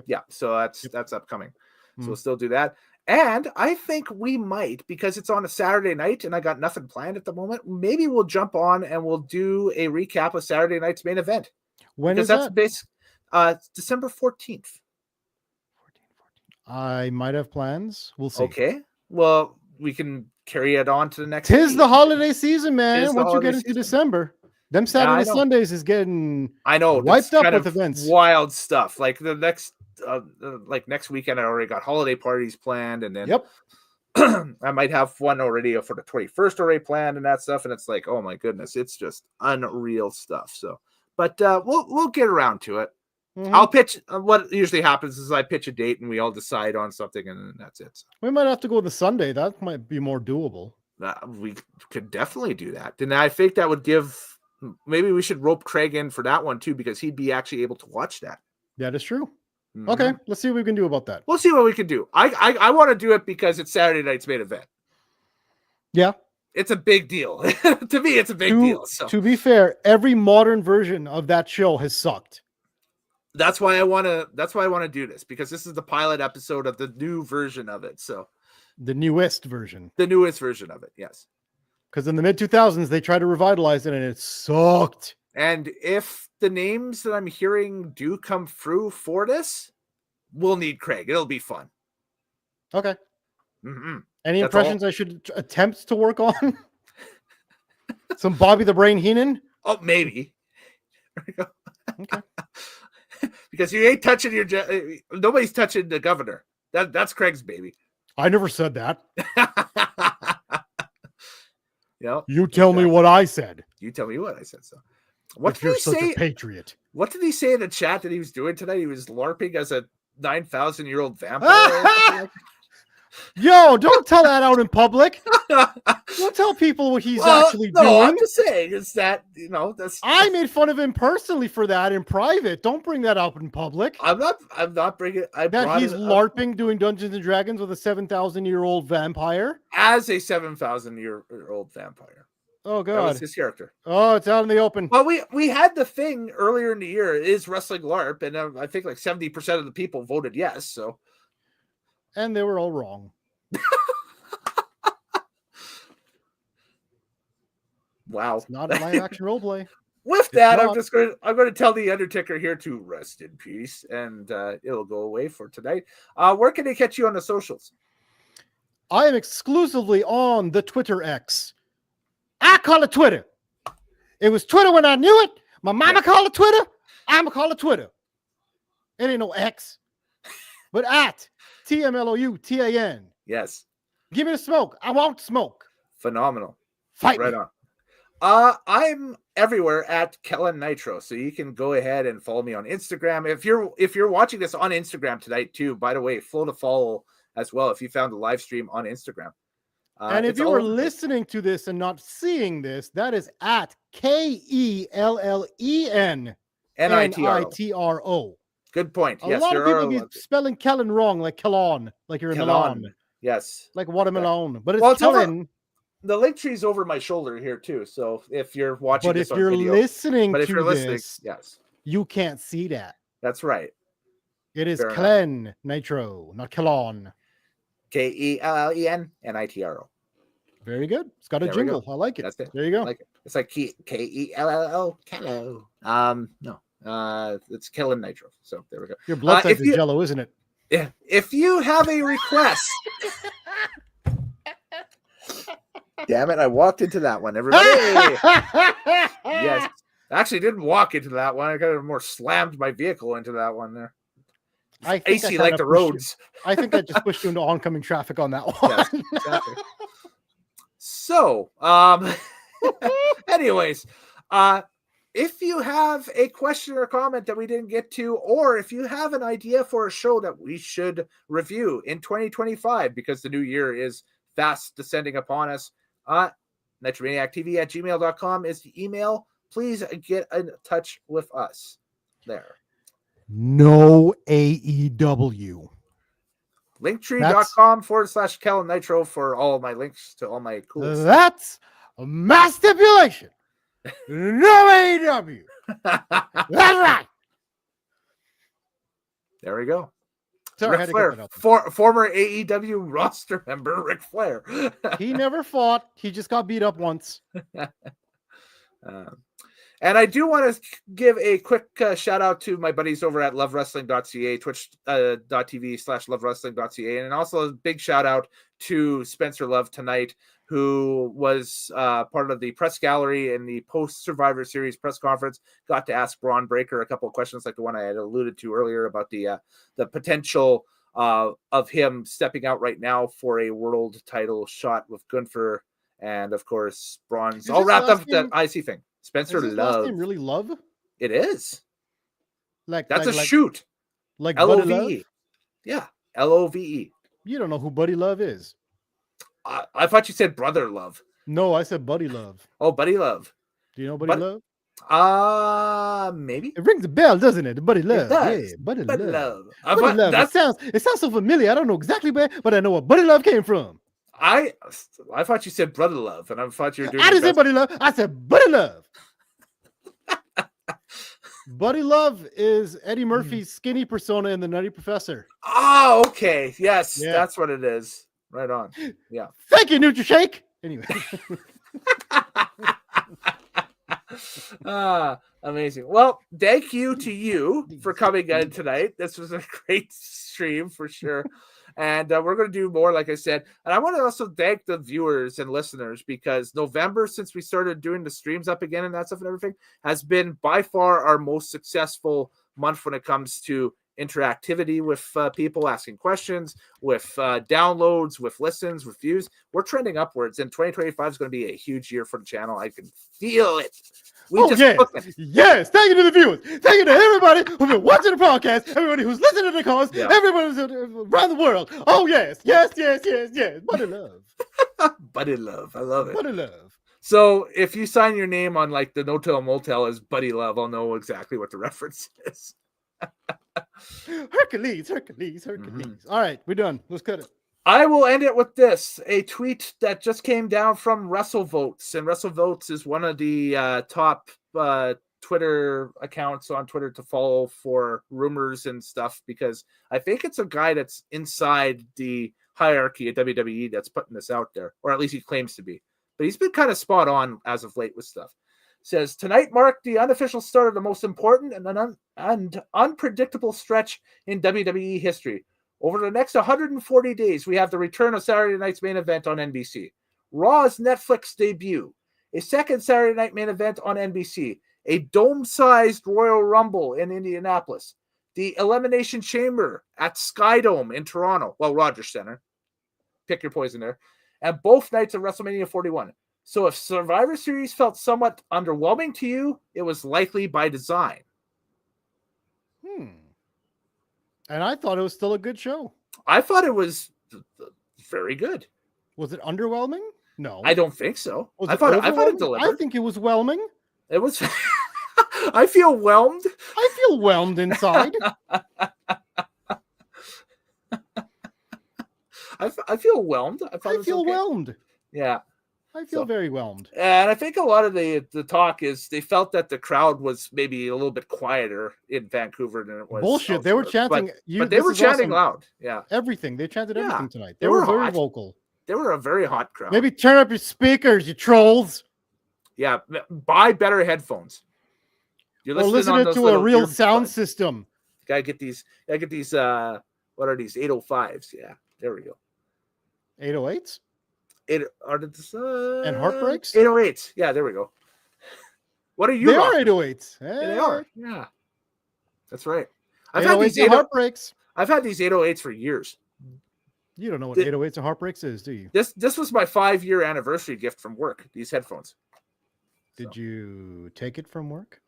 yeah. So that's upcoming. So we'll still do that. And I think we might, because it's on a Saturday night and I got nothing planned at the moment. Maybe we'll jump on and we'll do a recap of Saturday night's main event. When Because is that's that? December 14th. I might have plans. We'll see. Okay. Well, we can carry it on to the next. Tis week. the holiday season, Tis man. the Once you holiday get into season. December, them I Saturday know. Sundays is getting I know. wiped it's up kind with of events. Wild stuff. Like the next, next weekend, I already got holiday parties planned, and then Yep. I might have one already for the 21st already planned and that stuff. And it's like, oh my goodness, it's just unreal stuff. So, but we'll get around to it. Mhm. I'll pitch. What usually happens is I pitch a date and we all decide on something, and then that's it. So, We might have to go with the Sunday. That might be more doable. we could definitely do that. And I think that would give. Maybe we should rope Craig in for that one too, because he'd be actually able to watch that. That is true. Mhm. Okay, let's see what we can do about that. We'll see what we can do. I want to do it because it's Saturday night's main event. Yeah. It's a big deal. To me, it's a big deal. So To be fair, every modern version of that show has sucked. that's why I want to do this, because this is the pilot episode of the new version of it. So The newest version. the newest version of it, yes. Because in the mid 2000s, they tried to revitalize it and it sucked. And if the names that I'm hearing do come through for this, we'll need Craig. It'll be fun. Okay. Mm-hmm. Any That's all. impressions I should attempt to work on? Some Bobby the Brain Heenan? Oh, maybe. There we go. Okay. Because you ain't touching nobody's touching the governor. That's Craig's baby. I never said that. You know, You tell me what I said. you tell me what I said. So, what If did you're he such say? a patriot. What did he say in the chat that he was doing tonight? He was LARPing as a 9,000-year-old vampire. or something like Yo, don't tell that out in public. that? Don't tell people what he's Well, actually no, doing. I'm just saying is that that's. I made fun of him personally for that in private. Don't bring that up in public. I'm not bringing. I That brought he's it up LARPing doing Dungeons and Dragons with a 7,000-year-old vampire. as a 7,000-year-old vampire. Oh That was god. his character. Oh, it's out in the open. Well, we had the thing earlier in the year is wrestling LARP, and I think like 70% of the people voted yes. So And they were all wrong. wow. It's not a live action role play. With that, not. I'm going to tell the Undertaker here to rest in peace, and it'll go away for tonight. Where can they catch you on the socials? I am exclusively on the Twitter X. I call it Twitter. It was Twitter when I knew it. My mama called it Twitter. I'ma call it Twitter. It ain't no X. But at TMLOUTAN. Yes, Give me the smoke. I want smoke. phenomenal. Fight Right me. on. I'm everywhere at Kellen Nitro, so you can go ahead and follow me on Instagram. If you're watching this on Instagram tonight too, by the way, flow to follow as well if you found the live stream on Instagram. And if it's you all were over the place. listening to this and not seeing this, that is at KELLEN NITRO. NITRO. Good point. A Yes, lot there of people are be spelling Kellen wrong, like Kellon, like you're in Milan, Kellon. Yes. like watermelon. But it's Well, it's over- Kellen. The link tree's over my shoulder here too. So if you're watching But this if on you're video, listening but if to you're listening, this, yes, you can't see that. that's right. It is Fair enough. Kellen Nitro, not Kellon. KELLENNITRO. Very good. It's got a There we go. jingle. I like it. That's it. There you go. Like it's like KELLO. Kello. No. It's Kellen Nitro. So there we go. Your blood type if is you- Jello, isn't it? Yeah. If you have a request. Damn it, I walked into that one, everybody. Yes. I actually didn't walk into that one. I kind of more slammed my vehicle into that one there. I think I Icy kinda like the pushed you- roads. I think I just pushed you into oncoming traffic on that one. Yes, exactly. So, anyways, if you have a question or comment that we didn't get to, or if you have an idea for a show that we should review in 2025, because the new year is fast descending upon us, NitroManiacTV@gmail.com is the email. Please get in touch with us there. No AEW. Linktree.com/Kellen Nitro for all of my links to all my cool stuff. That's my stipulation. No AEW. That's right. There we go. Sorry, I Ric had to get Flair, that out there. former AEW roster member Ric Flair. He never fought. He just got beat up once. And I do want to give a quick shout out to my buddies over at lovewrestling.ca, twitch.tv/lovewrestling.ca, and also a big shout out to Spencer Love tonight, who was part of the press gallery in the post Survivor Series press conference. Got to ask Braun Breaker a couple of questions, like the one I had alluded to earlier about the potential of him stepping out right now for a world title shot with Gunther, and of course Braun's Is all his wrapped last up with that name- IC thing. Spencer Is his last Love. name really Love? It is. Like That's like, a like, shoot. like Buddy Love? LOVE. Yeah. LOVE. You don't know who Buddy Love is. I thought you said Brother Love. No, I said Buddy Love. Oh, Buddy Love. Do you know Buddy Bud- Love? Maybe. It rings a bell, doesn't it? Buddy Love. does. Yeah, Buddy Buddy Love. Love. Buddy Love. That's, It sounds so familiar. I don't know exactly where, but I know where Buddy Love came from. I thought you said Brother Love, and I thought you were doing I didn't say the best- Buddy Love. I said Buddy Love. Buddy Love is Eddie Murphy's skinny persona in The Nutty Professor. Oh, okay. Yes, Yeah. that's what it is. Right on. Yeah. Thank you, NutriShake. Anyway, Amazing. Well, thank you to you for coming in tonight. This was a great stream for sure. And we're going to do more, like I said. And I want to also thank the viewers and listeners, because November, since we started doing the streams up again and that stuff and everything, has been by far our most successful month when it comes to interactivity with people asking questions, with downloads, with listens, with views. We're trending upwards, and 2025 is going to be a huge year for the channel. I can feel it. yes. booked it. Yes. Thank you to the viewers. Thank you to everybody who's been watching the podcast, everybody who's listening to the calls, Yeah. everybody who's around the world. Oh, yes. Yes, yes, yes, yes. Buddy Love. Buddy Love. I love it. Buddy Love. So if you sign your name on like the No-Till Motel as Buddy Love, I'll know exactly what the reference is. Hercules. Mm-hmm. All right, we're done. Let's cut it. I will end it with this, a tweet that just came down from WrestleVotes. And WrestleVotes is one of the top Twitter accounts on Twitter to follow for rumors and stuff, because I think it's a guy that's inside the hierarchy at WWE that's putting this out there, or at least he claims to be. But he's been kind of spot on as of late with stuff. Says, tonight marked the unofficial start of the most important and unpredictable stretch in WWE history. Over the next 140 days, we have the return of Saturday night's main event on NBC, Raw's Netflix debut, a second Saturday night main event on NBC, a dome-sized Royal Rumble in Indianapolis, the Elimination Chamber at Skydome in Toronto, well, Rogers Center, pick your poison there, and both nights of WrestleMania 41. So if Survivor Series felt somewhat underwhelming to you, it was likely by design. And I thought it was still a good show. I thought it was very good. Was it underwhelming? No. I don't think so. Was I it thought it overwhelming? delivered. I think it was whelming. It was. I feel whelmed. I feel whelmed inside. I feel whelmed. I feel whelmed. Yeah. I feel So- very whelmed. And I think a lot of the talk is they felt that the crowd was maybe a little bit quieter in Vancouver than it was. Bullshit. They were elsewhere. chanting. but they this were is chanting awesome. loud. Yeah, Everything. They chanted Yeah. everything tonight. They They were were very hot. vocal. they were a very hot crowd. Maybe turn up your speakers, you trolls. Yeah, buy better headphones. You're Or listen on those to a little real earbuds. sound system. Gotta get these. What are these 805s? Yeah, there we go. 808s? And heartbreaks? 808s. Yeah, there we go. What are you? They are rocking? 808s. Yeah, they are. Yeah, that's right. I've 808s had these and heartbreaks. I've had these 808s for years. You don't know what The- 808s and heartbreaks is, do you? This was my 5-year anniversary gift from work. These headphones. Did you take it from work?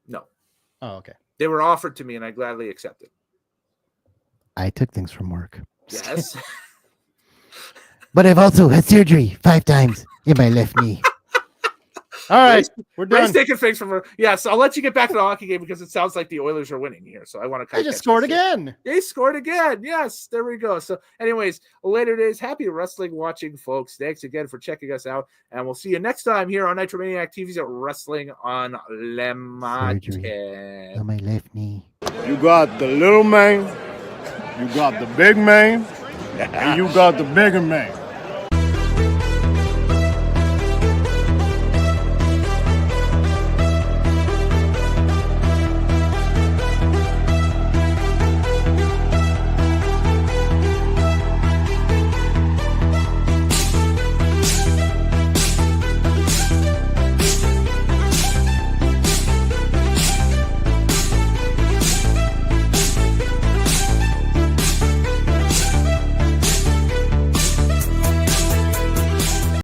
No, Oh, okay. they were offered to me, and I gladly accepted. I took things from work. Yes. But I've also had surgery 5 times in my left knee. All right, we're Ray's done. taking things from her. Yeah, so I'll let you get back to the hockey game because it sounds like the Oilers are winning here. So I want to. They just scored again. They scored again. Yes, there we go. So, anyways, later days. Happy wrestling watching, folks. Thanks again for checking us out, and we'll see you next time here on Nitromaniac TV's at Wrestling on Lematen. On my left knee. You got the little man, you got the big man, and you got the bigger man.